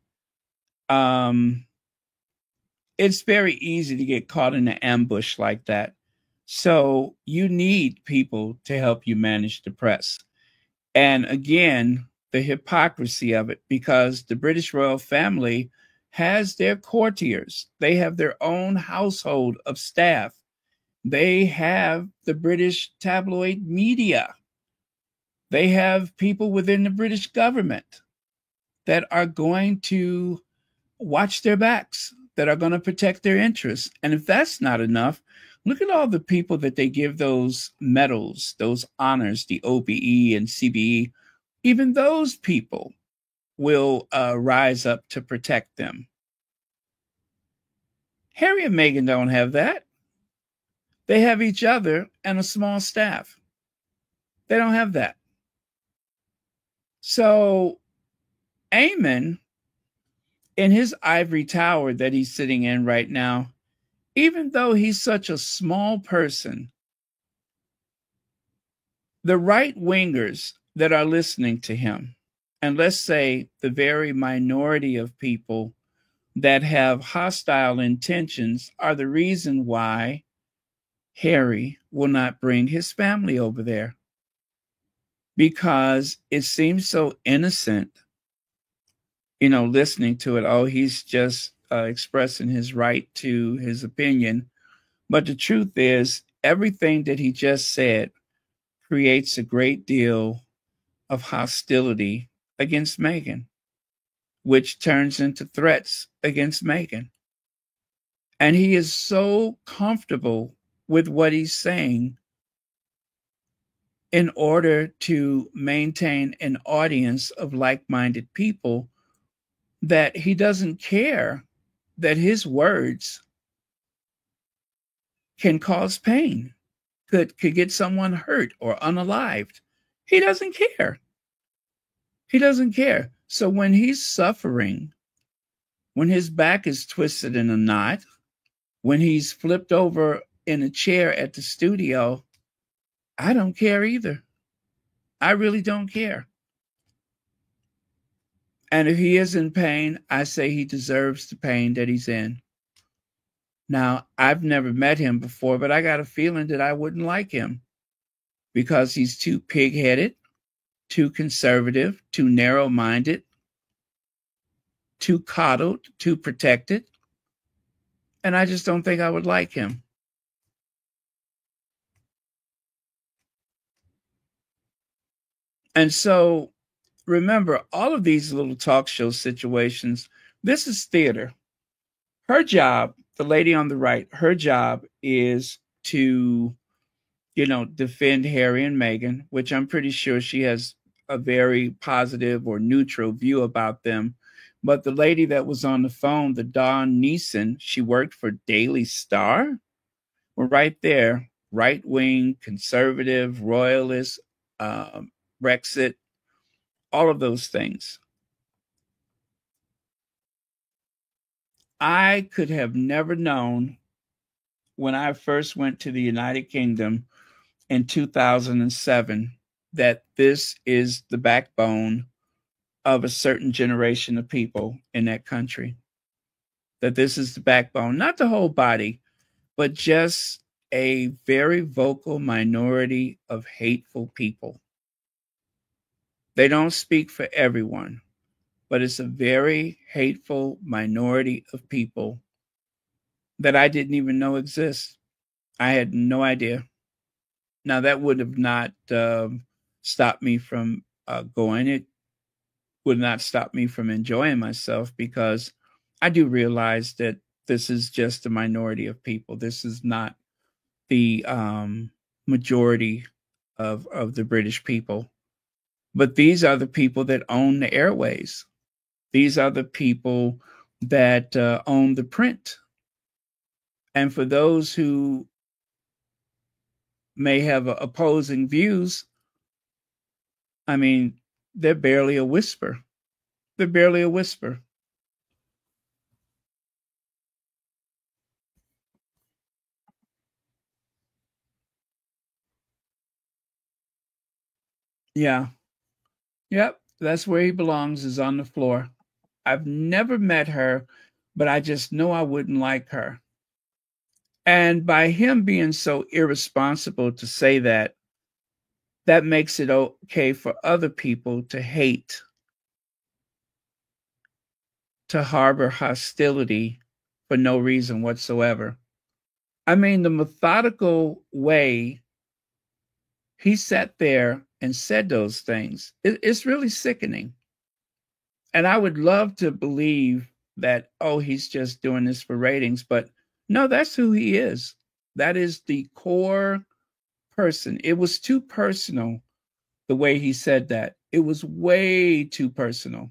A: It's very easy to get caught in an ambush like that. So you need people to help you manage the press. And again, the hypocrisy of it, because the British royal family has their courtiers. They have their own household of staff. They have the British tabloid media. They have people within the British government that are going to watch their backs, that are going to protect their interests. And if that's not enough, Look at all the people that they give those medals, those honors, the OBE and CBE. Even those people will rise up to protect them. Harry and Meghan don't have that. They have each other and a small staff. They don't have that. So Eamon, in his ivory tower that he's sitting in right now, even though he's such a small person, the right wingers that are listening to him, and let's say the very minority of people that have hostile intentions, are the reason why Harry will not bring his family over there. Because it seems so innocent, listening to it. Oh, he's just expressing his right to his opinion. But the truth is, everything that he just said creates a great deal of hostility against Meghan, which turns into threats against Meghan. And he is so comfortable with what he's saying in order to maintain an audience of like-minded people that he doesn't care that his words can cause pain, could get someone hurt or unalived. He doesn't care. He doesn't care. So when he's suffering, when his back is twisted in a knot, when he's flipped over in a chair at the studio, I don't care either. I really don't care. And if he is in pain, I say he deserves the pain that he's in. Now, I've never met him before, but I got a feeling that I wouldn't like him because he's too pig-headed, too conservative, too narrow-minded, too coddled, too protected. And I just don't think I would like him. And so, remember, all of these little talk show situations, this is theater. Her job, the lady on the right, her job is to, defend Harry and Meghan, which I'm pretty sure she has a very positive or neutral view about them. But the lady that was on the phone, the Dawn Neeson, she worked for Daily Star. Well, right there, right-wing, conservative, royalist, Brexit, all of those things. I could have never known when I first went to the United Kingdom in 2007 that this is the backbone of a certain generation of people in that country. That this is the backbone, not the whole body, but just a very vocal minority of hateful people. They don't speak for everyone, but it's a very hateful minority of people that I didn't even know exist. I had no idea. Now, that would have not stopped me from going. It would not stop me from enjoying myself because I do realize that this is just a minority of people. This is not the majority of the British people. But these are the people that own the airways. These are the people that own the print. And for those who may have opposing views, I mean, they're barely a whisper. They're barely a whisper. Yeah. Yep, that's where he belongs, is on the floor. I've never met her, but I just know I wouldn't like her. And by him being so irresponsible to say that, that makes it okay for other people to hate, to harbor hostility for no reason whatsoever. I mean, the methodical way he sat there and said those things, it's really sickening. And I would love to believe that, oh, he's just doing this for ratings, but no, that's who he is. That is the core person. It was too personal the way he said that. It was way too personal.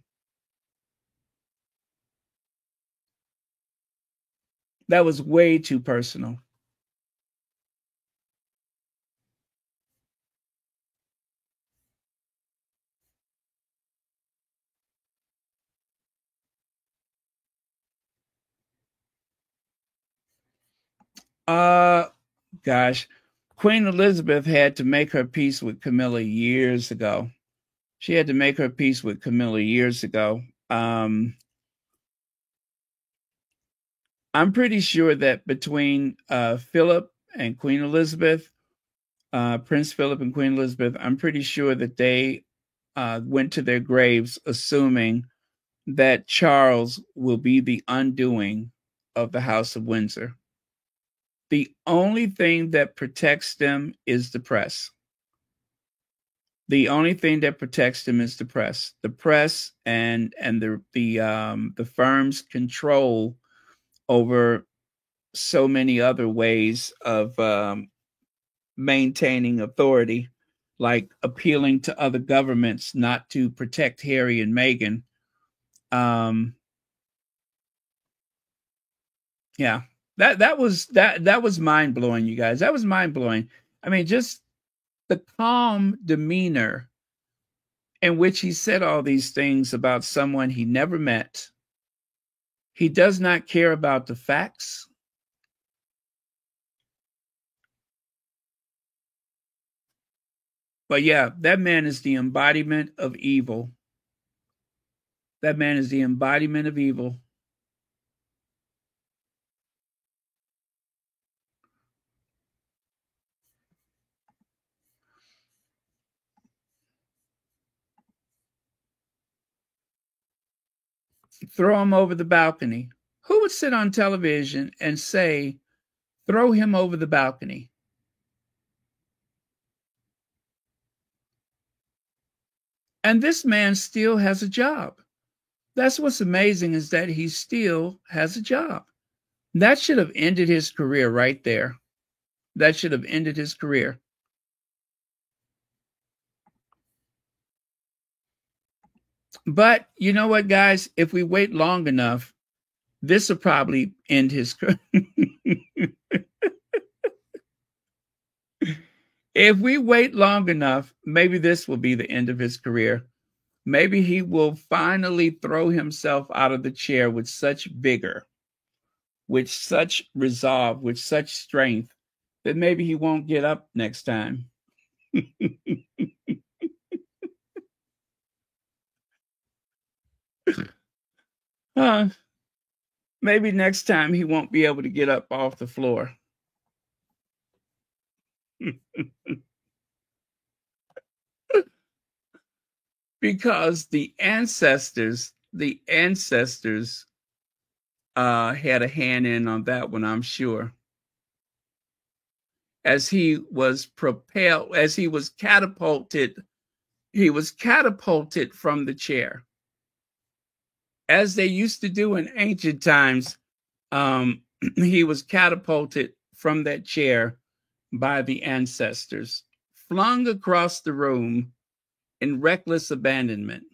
A: That was way too personal. Gosh, Queen Elizabeth had to make her peace with Camilla years ago. She had to make her peace with Camilla years ago. I'm pretty sure that between Philip and Queen Elizabeth, Prince Philip and Queen Elizabeth, I'm pretty sure that they went to their graves assuming that Charles will be the undoing of the House of Windsor. The only thing that protects them is the press. The only thing that protects them is the press. The press and the firm's control over so many other ways of maintaining authority, like appealing to other governments not to protect Harry and Meghan. Yeah, that was mind blowing, you guys. That was mind blowing. I mean, just the calm demeanor in which he said all these things about someone he never met. He does not care about the facts. But yeah, that man is the embodiment of evil. That man is the embodiment of evil. Throw him over the balcony. Who would sit on television and say, throw him over the balcony? And this man still has a job. That's what's amazing, is that he still has a job. That should have ended his career right there. That should have ended his career. But you know what, guys? If we wait long enough, this will probably end his career. If we wait long enough, maybe this will be the end of his career. Maybe he will finally throw himself out of the chair with such vigor, with such resolve, with such strength, that maybe he won't get up next time. Maybe next time he won't be able to get up off the floor. Because the ancestors had a hand in on that one, I'm sure. As he was propelled, as he was catapulted from the chair. As they used to do in ancient times, he was catapulted from that chair by the ancestors, flung across the room in reckless abandonment.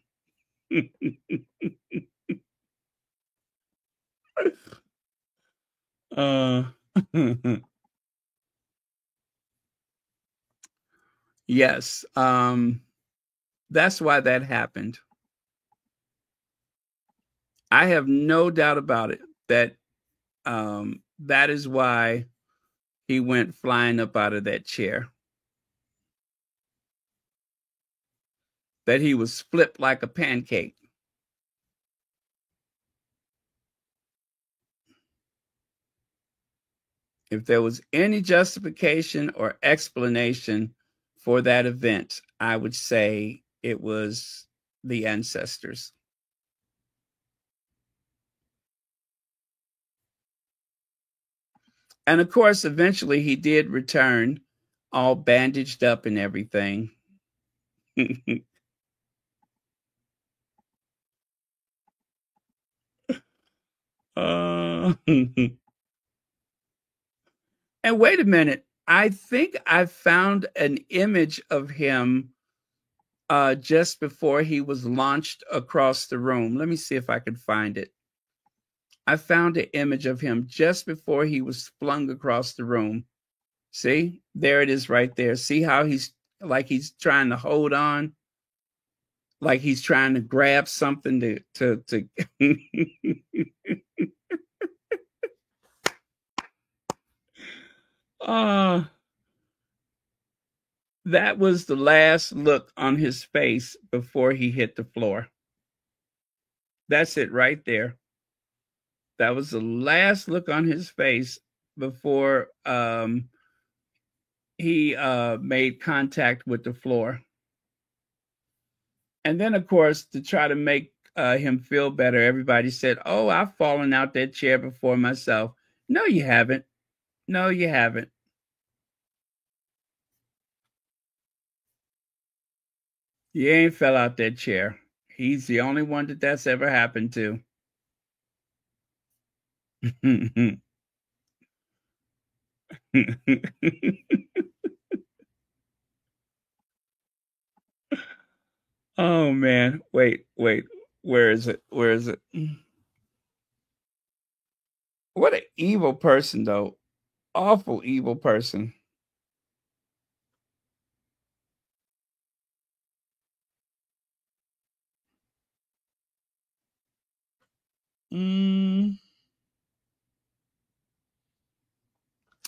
A: Yes, that's why that happened. I have no doubt about it that that is why he went flying up out of that chair. That he was flipped like a pancake. If there was any justification or explanation for that event, I would say it was the ancestors. And of course, eventually he did return, all bandaged up and everything. And wait a minute. I think I found an image of him just before he was launched across the room. Let me see if I can find it. I found an image of him just before he was flung across the room. See, there it is right there. See how he's trying to hold on, like he's trying to grab something to. That was the last look on his face before he hit the floor. That's it right there. That was the last look on his face before he made contact with the floor. And then, of course, to try to make him feel better, everybody said, "Oh, I've fallen out that chair before myself." No, you haven't. No, you haven't. You ain't fell out that chair. He's the only one that's ever happened to. Oh, man. Wait. Where is it? What an evil person, though. Awful evil person.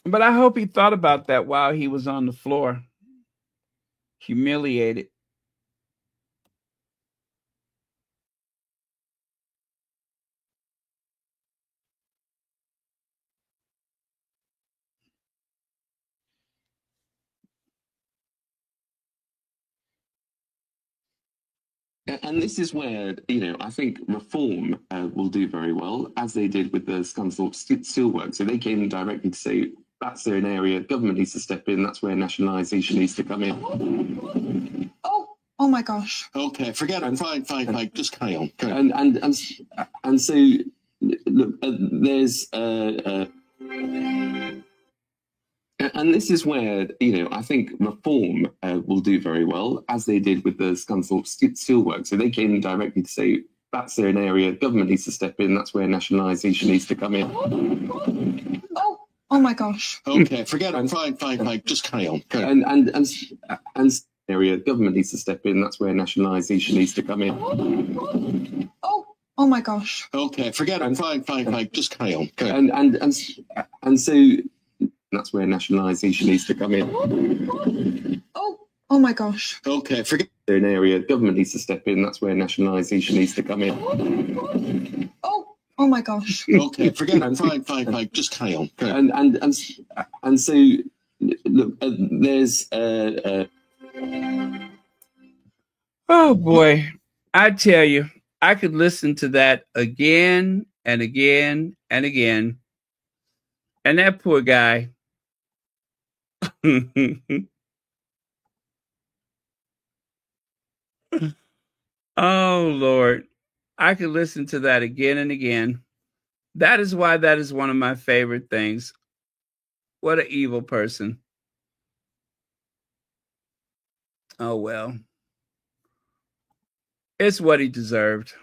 A: But I hope he thought about that while he was on the floor, humiliated.
E: And this is where, I think reform will do very well, as they did with the Scunthorpe Steelworks. So they came directly to say, that's an area government needs to step in, that's where nationalisation needs to come in.
B: Oh my gosh.
E: Okay, forget it. Fine. Just carry on. And so, look, there's... And this is where, I think reform will do very well, as they did with the Scunthorpe Steelworks. So they came directly to say, that's an area government needs to step in, that's where nationalisation needs to come in.
B: Oh my gosh.
E: Okay, forget it. Fine. Just carry on. And area government needs to step in, that's where nationalisation needs to come in.
B: Oh my gosh.
E: Okay, forget it. Fine. Just carry on. And so... that's where nationalisation needs to come in.
B: Oh my gosh.
E: Okay, forget an area government needs to step in, that's where nationalisation needs to come in.
B: Oh my gosh.
E: Okay, forget it. Fine. Just carry on. And so, look, there's...
A: Oh, boy. I tell you, I could listen to that again and again and again. And that poor guy. Oh, Lord. I could listen to that again and again. That is why that is one of my favorite things. What an evil person. Oh, well. It's what he deserved.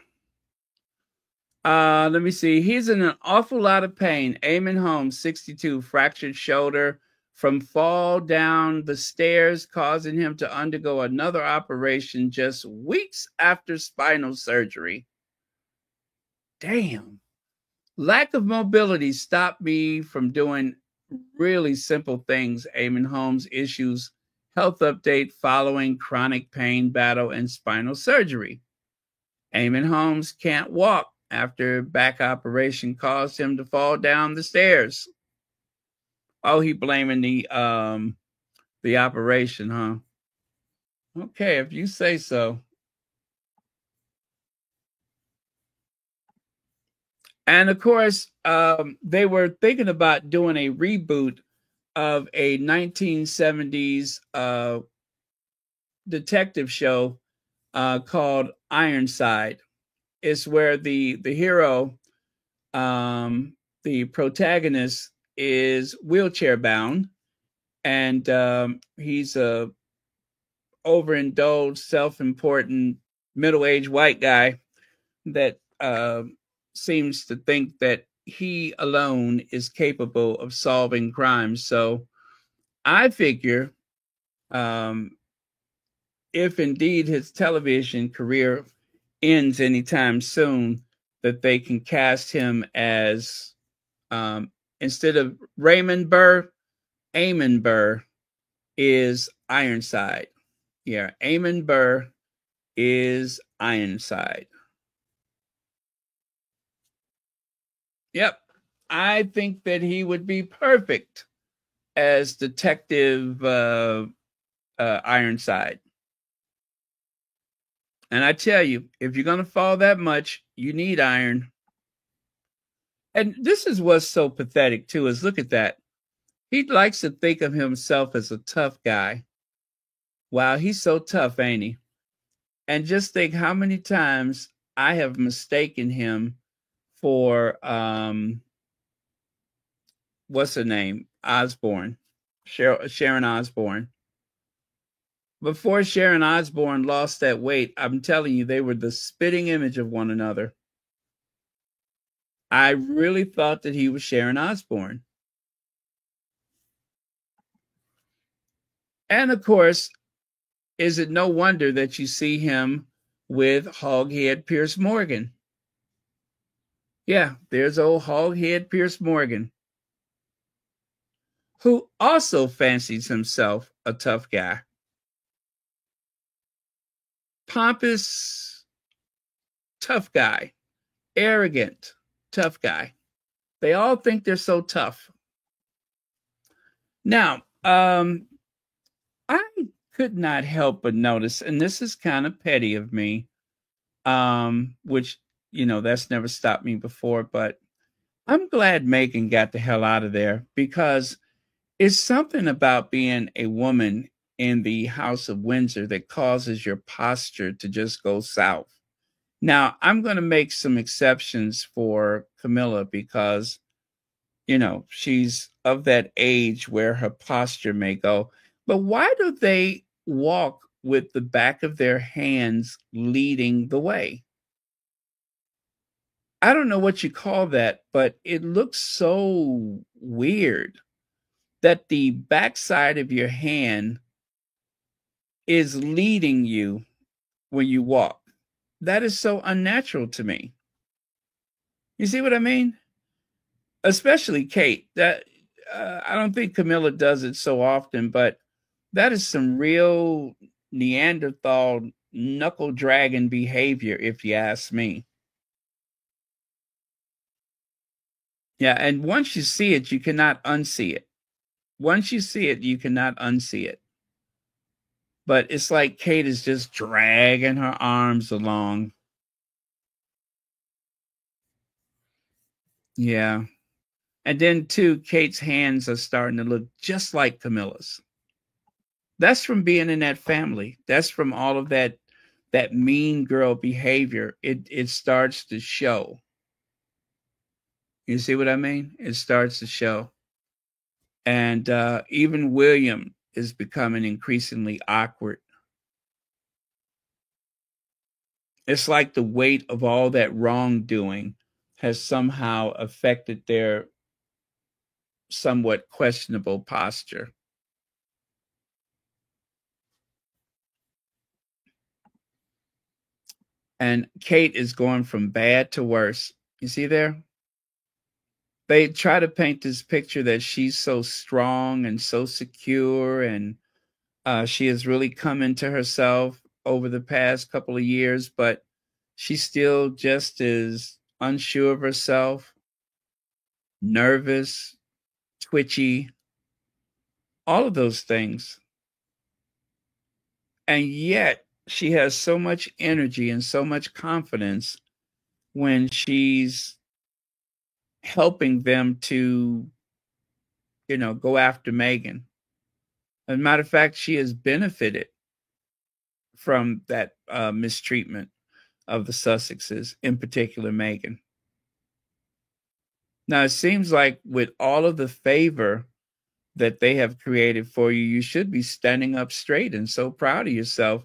A: Let me see. He's in an awful lot of pain. Eamon Holmes, 62, fractured shoulder from fall down the stairs, causing him to undergo another operation just weeks after spinal surgery. Damn. Lack of mobility stopped me from doing really simple things. Eamon Holmes issues health update following chronic pain battle and spinal surgery. Eamon Holmes can't walk after back operation caused him to fall down the stairs. Oh, he blaming the operation, huh? Okay, if you say so. And of course, they were thinking about doing a reboot of a 1970s detective show called Ironside. It's where the hero, the protagonist, is wheelchair bound, and he's a overindulged, self-important, middle-aged white guy that seems to think that he alone is capable of solving crimes. So I figure if indeed his television career ends anytime soon, that they can cast him as, instead of Raymond Burr, Eamon Burr is Ironside. Yeah, Eamon Burr is Ironside. Yep, I think that he would be perfect as Detective Ironside. And I tell you, if you're going to fall that much, you need iron. And this is what's so pathetic, too, is look at that. He likes to think of himself as a tough guy. Wow, he's so tough, ain't he? And just think how many times I have mistaken him for, what's her name? Osbourne. Sharon Osbourne. Before Sharon Osbourne lost that weight, I'm telling you, they were the spitting image of one another. I really thought that he was Sharon Osbourne. And of course, is it no wonder that you see him with Hoghead Pierce Morgan? Yeah, there's old Hoghead Pierce Morgan, who also fancies himself a tough guy. Pompous, tough guy. Arrogant, tough guy. They all think they're so tough. Now, I could not help but notice, and this is kind of petty of me, which, that's never stopped me before, but I'm glad Meghan got the hell out of there, because it's something about being a woman in the House of Windsor that causes your posture to just go south. Now, I'm going to make some exceptions for Camilla because, she's of that age where her posture may go. But why do they walk with the back of their hands leading the way? I don't know what you call that, but it looks so weird that the backside of your hand is leading you when you walk. That is so unnatural to me. You see what I mean? Especially Kate. That I don't think Camilla does it so often, but that is some real Neanderthal knuckle dragon behavior, if you ask me. Yeah, and once you see it, you cannot unsee it. Once you see it, you cannot unsee it. But it's like Kate is just dragging her arms along. Yeah. And then, too, Kate's hands are starting to look just like Camilla's. That's from being in that family. That's from all of that mean girl behavior. It starts to show. You see what I mean? It starts to show. And even William is becoming increasingly awkward. It's like the weight of all that wrongdoing has somehow affected their somewhat questionable posture. And Kate is going from bad to worse. You see there? They try to paint this picture that she's so strong and so secure, and she has really come into herself over the past couple of years, but she's still just as unsure of herself, nervous, twitchy, all of those things. And yet she has so much energy and so much confidence when she's helping them to, go after Meghan. As a matter of fact, she has benefited from that mistreatment of the Sussexes, in particular Meghan. Now, it seems like with all of the favor that they have created for you, you should be standing up straight and so proud of yourself.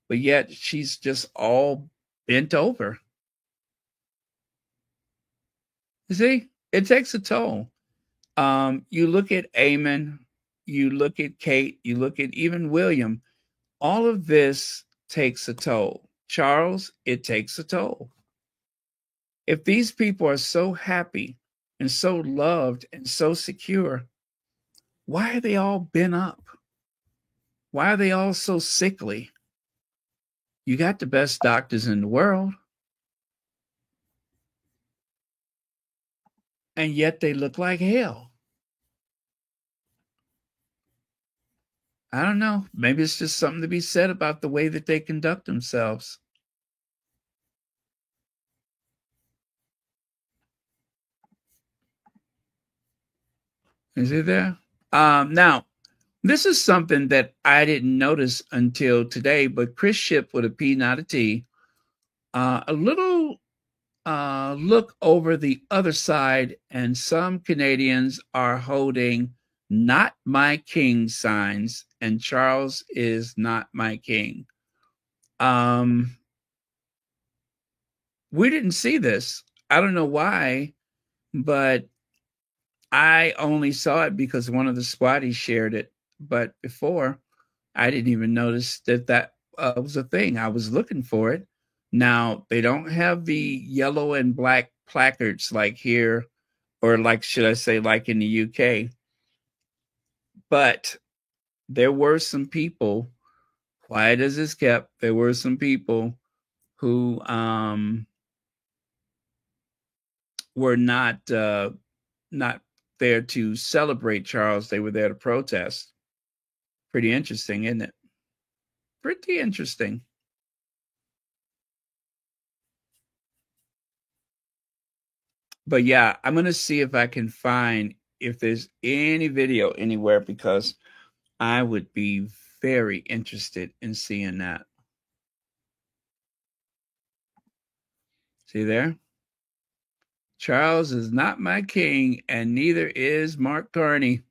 A: But yet she's just all bent over. You see, it takes a toll. You look at Eamon, you look at Kate, you look at even William. All of this takes a toll. Charles, it takes a toll. If these people are so happy and so loved and so secure, why are they all bent up? Why are they all so sickly? You got the best doctors in the world, and yet they look like hell. I don't know. Maybe it's just something to be said about the way that they conduct themselves. Is it there? Now, this is something that I didn't notice until today, but Chris Shipp with a P, not a T, a little look over the other side, and some Canadians are holding "Not My King" signs, and Charles is not my king. We didn't see this. I don't know why, but I only saw it because one of the squatties shared it. But before, I didn't even notice that was a thing. I was looking for it. Now, they don't have the yellow and black placards like here, or like, should I say, like in the UK. But there were some people, quiet as it's kept, there were some people who were not there to celebrate Charles. They were there to protest. Pretty interesting, isn't it? Pretty interesting. But yeah, I'm going to see if I can find if there's any video anywhere, because I would be very interested in seeing that. See there? Charles is not my king, and neither is Mark Carney.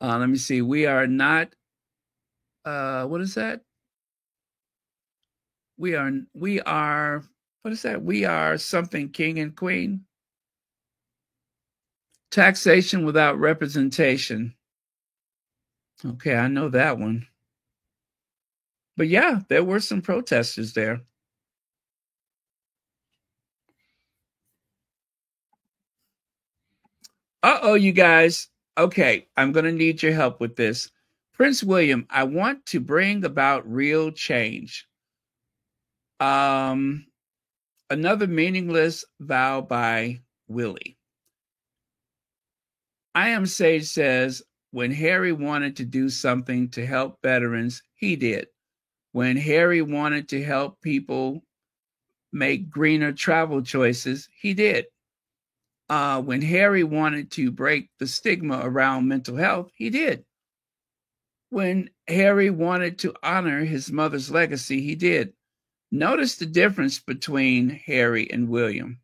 A: Let me see. We are not, what is that? We are, what is that? We are something king and queen. Taxation without representation. Okay, I know that one. But yeah, there were some protesters there. Uh-oh, you guys. Okay, I'm going to need your help with this. Prince William, I want to bring about real change. Another meaningless vow by Willie. I Am Sage says, when Harry wanted to do something to help veterans, he did. When Harry wanted to help people make greener travel choices, he did. When Harry wanted to break the stigma around mental health, he did. When Harry wanted to honor his mother's legacy, he did. Notice the difference between Harry and William,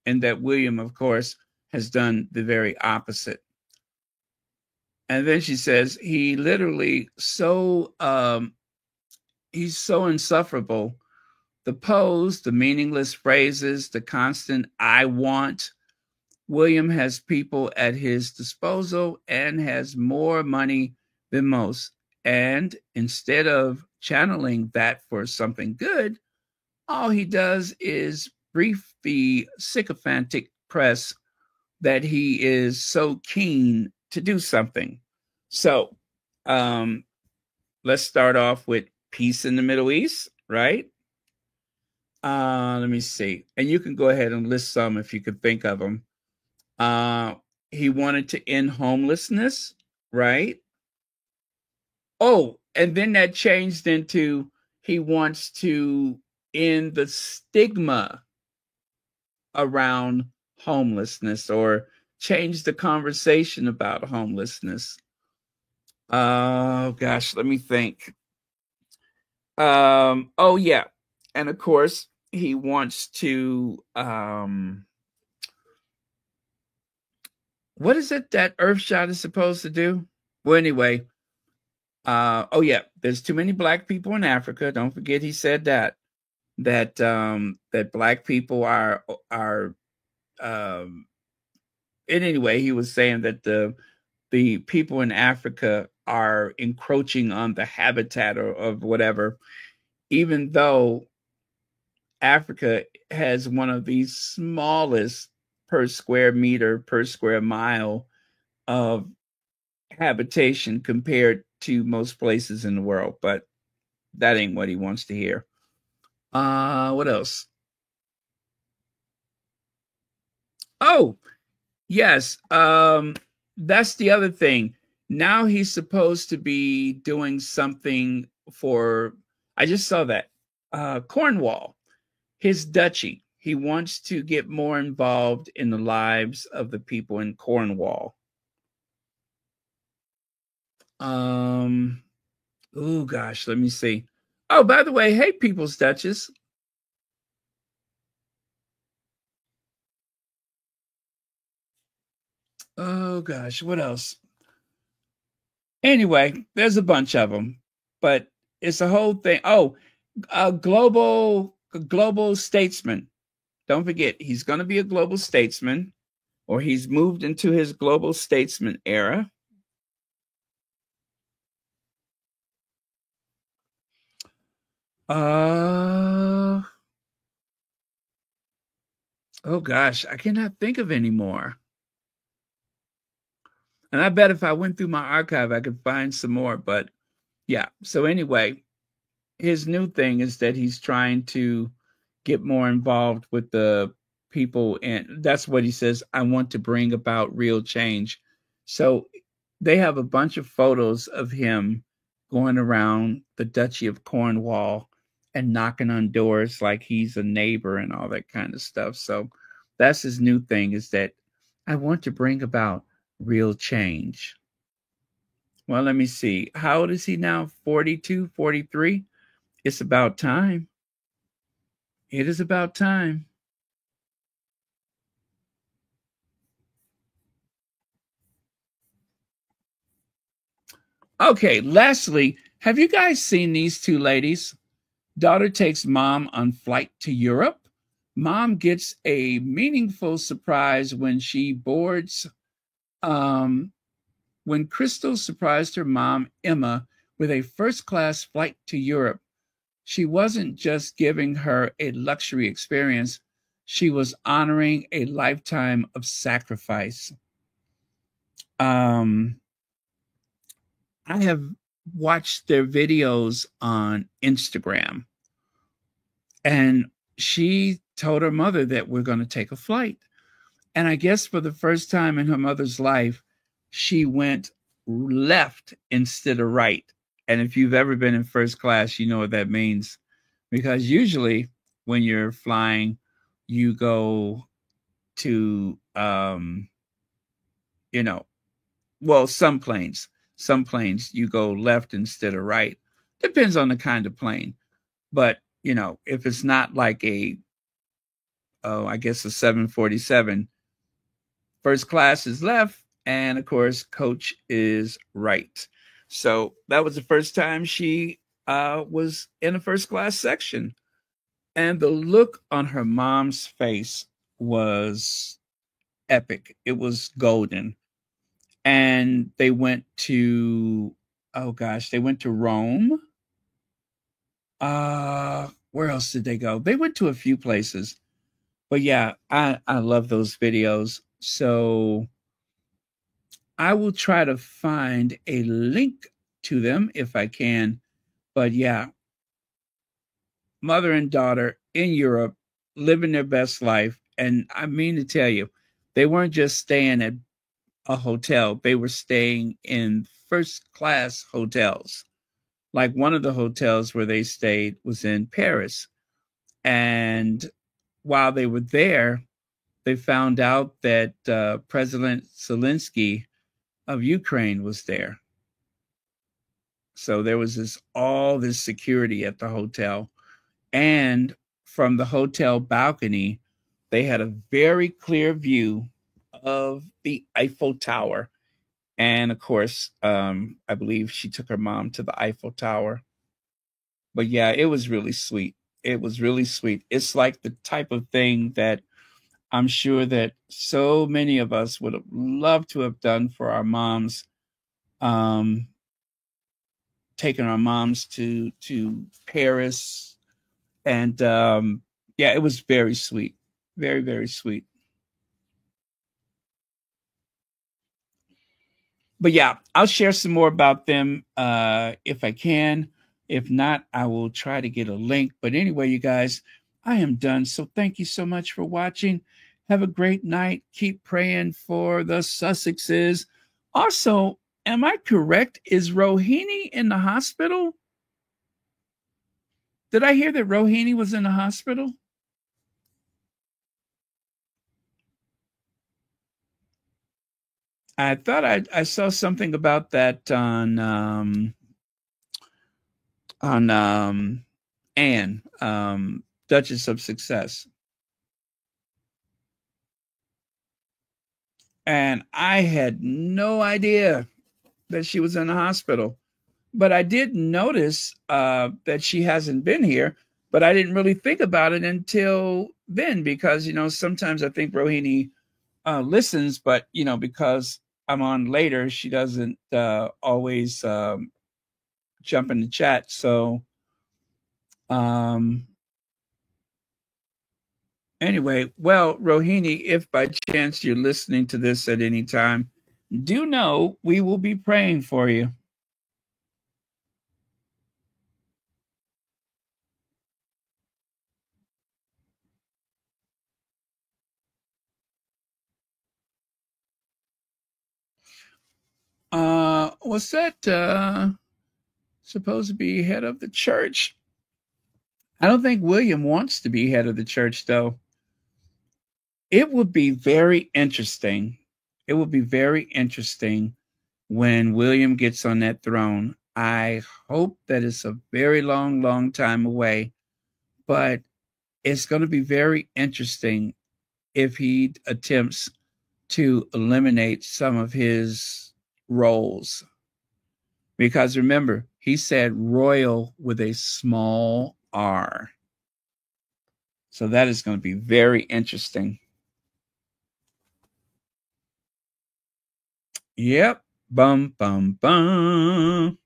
A: and that William, of course, has done the very opposite. And then she says, he literally he's so insufferable. The pose, the meaningless phrases, the constant "I want." William has people at his disposal and has more money than most. And instead of channeling that for something good, all he does is brief the sycophantic press that he is so keen to do something. So let's start off with peace in the Middle East, right? Let me see. And you can go ahead and list some if you could think of them. He wanted to end homelessness, right? Oh, and then that changed into he wants to end the stigma around homelessness, or change the conversation about homelessness. Oh gosh, let me think. Oh yeah. And of course, he wants to what is it that Earthshot is supposed to do? Well, anyway, oh yeah, there's too many black people in Africa. Don't forget he said that black people are and anyway, he was saying that the people in Africa are encroaching on the habitat of whatever, even though Africa has one of the smallest per square meter, per square mile of habitation compared to most places in the world. But that ain't what he wants to hear. What else? Oh, yes. That's the other thing. Now he's supposed to be doing something for, I just saw that, Cornwall, his duchy. He wants to get more involved in the lives of the people in Cornwall. Oh gosh, let me see. Oh, by the way, hey, People's Duchess. Oh gosh, what else? Anyway, there's a bunch of them, but it's a whole thing. Oh, a global statesman. Don't forget, he's going to be a global statesman, or he's moved into his global statesman era. Oh gosh, I cannot think of any more. And I bet if I went through my archive, I could find some more. But yeah, so anyway, his new thing is that he's trying to get more involved with the people. And that's what he says. I want to bring about real change. So they have a bunch of photos of him going around the Duchy of Cornwall and knocking on doors like he's a neighbor and all that kind of stuff. So that's his new thing, is that I want to bring about real change. Well, let me see. How old is he now? 42, 43? It's about time. It is about time. Okay, lastly, have you guys seen these two ladies? Daughter takes mom on flight to Europe. Mom gets a meaningful surprise when she boards. When Crystal surprised her mom, Emma, with a first-class flight to Europe, she wasn't just giving her a luxury experience, she was honoring a lifetime of sacrifice. I have watched their videos on Instagram, and she told her mother that we're going to take a flight. And I guess for the first time in her mother's life, she went left instead of right. And if you've ever been in first class, you know what that means. Because usually when you're flying, you go to, well, some planes you go left instead of right. Depends on the kind of plane. But, if it's not like a 747, first class is left, and of course, coach is right. So that was the first time she was in a first class section. And the look on her mom's face was epic. It was golden. And they went to, Rome. Where else did they go? They went to a few places. But yeah, I love those videos. So I will try to find a link to them if I can. But yeah, mother and daughter in Europe living their best life. And I mean to tell you, they weren't just staying at a hotel. They were staying in first class hotels. Like one of the hotels where they stayed was in Paris. And while they were there, they found out that President Zelensky of Ukraine was there. So there was all this security at the hotel. And from the hotel balcony, they had a very clear view of the Eiffel Tower. And of course, I believe she took her mom to the Eiffel Tower. But yeah, it was really sweet. It was really sweet. It's like the type of thing that I'm sure that so many of us would have loved to have done for our moms, taking our moms to Paris. And yeah, it was very sweet. Very, very sweet. But yeah, I'll share some more about them if I can. If not, I will try to get a link. But anyway, you guys, I am done. So thank you so much for watching. Have a great night. Keep praying for the Sussexes. Also, am I correct? Is Rohini in the hospital? Did I hear that Rohini was in the hospital? I thought I saw something about that on Anne, Duchess of Success. And I had no idea that she was in the hospital. But I did notice that she hasn't been here, but I didn't really think about it until then because, you know, sometimes I think Rohini listens, but, you know, because I'm on later, she doesn't always jump in the chat. So anyway, well, Rohini, if by chance you're listening to this at any time, do know we will be praying for you. Was that supposed to be head of the church? I don't think William wants to be head of the church, though. It would be very interesting. It would be very interesting when William gets on that throne. I hope that it's a very long, long time away, but it's going to be very interesting if he attempts to eliminate some of his roles. Because remember, he said royal with a small r. So that is going to be very interesting. Yep. Bum, bum, bum.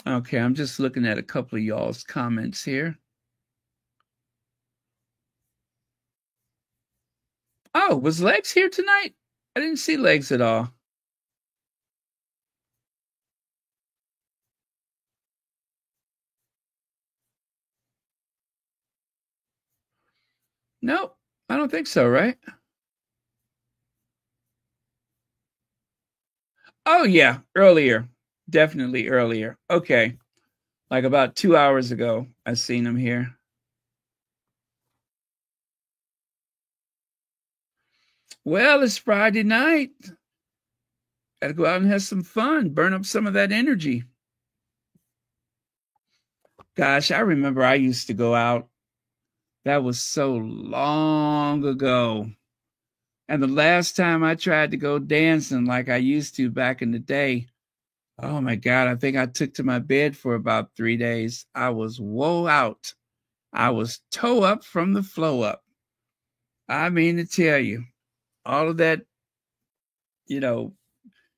A: Okay, I'm just looking at a couple of y'all's comments here. Oh, was Legs here tonight? I didn't see Legs at all. Nope, I don't think so, right? Oh, yeah, earlier. Definitely earlier. Okay. Like about 2 hours ago, I seen him here. Well, it's Friday night. Gotta go out and have some fun, burn up some of that energy. Gosh, I remember I used to go out. That was so long ago. And the last time I tried to go dancing like I used to back in the day, oh my God, I think I took to my bed for about 3 days. I was woe out. I was toe up from the flow up. I mean to tell you, all of that, you know,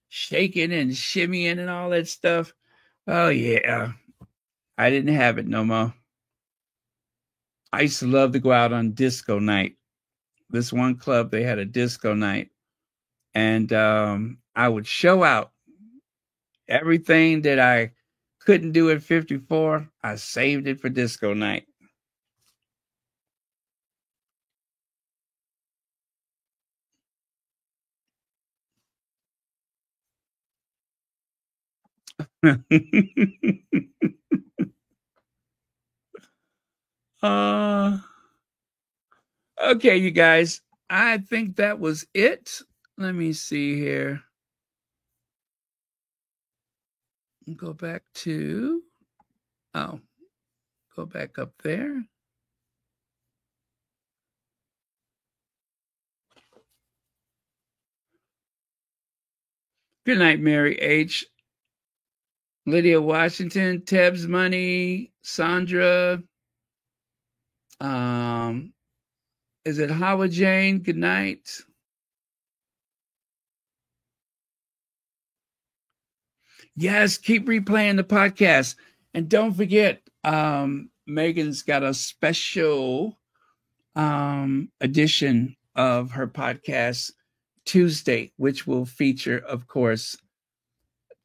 A: shaking and shimmying and all that stuff. Oh yeah, I didn't have it no more. I used to love to go out on disco night. This one club, they had a disco night. And I would show out everything that I couldn't do at 54. I saved it for disco night. Okay, you guys, I think that was it. Let me see here. Go back to, go back up there. Good night, Mary H. Lydia Washington, Teb's Money, Sandra. Is it Howard Jane? Good night. Yes, keep replaying the podcast. And don't forget, Megan's got a special edition of her podcast Tuesday, which will feature, of course,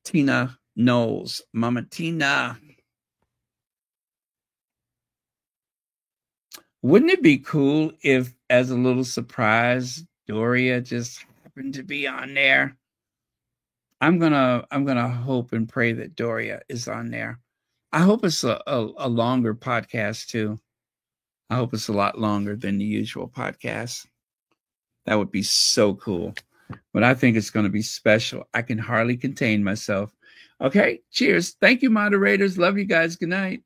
A: Tina Knowles, Mama Tina. Wouldn't it be cool if, as a little surprise, Doria just happened to be on there? I'm gonna hope and pray that Doria is on there. I hope it's a longer podcast too. I hope it's a lot longer than the usual podcast. That would be so cool. But I think it's going to be special. I can hardly contain myself. Okay, cheers. Thank you, moderators. Love you guys. Good night.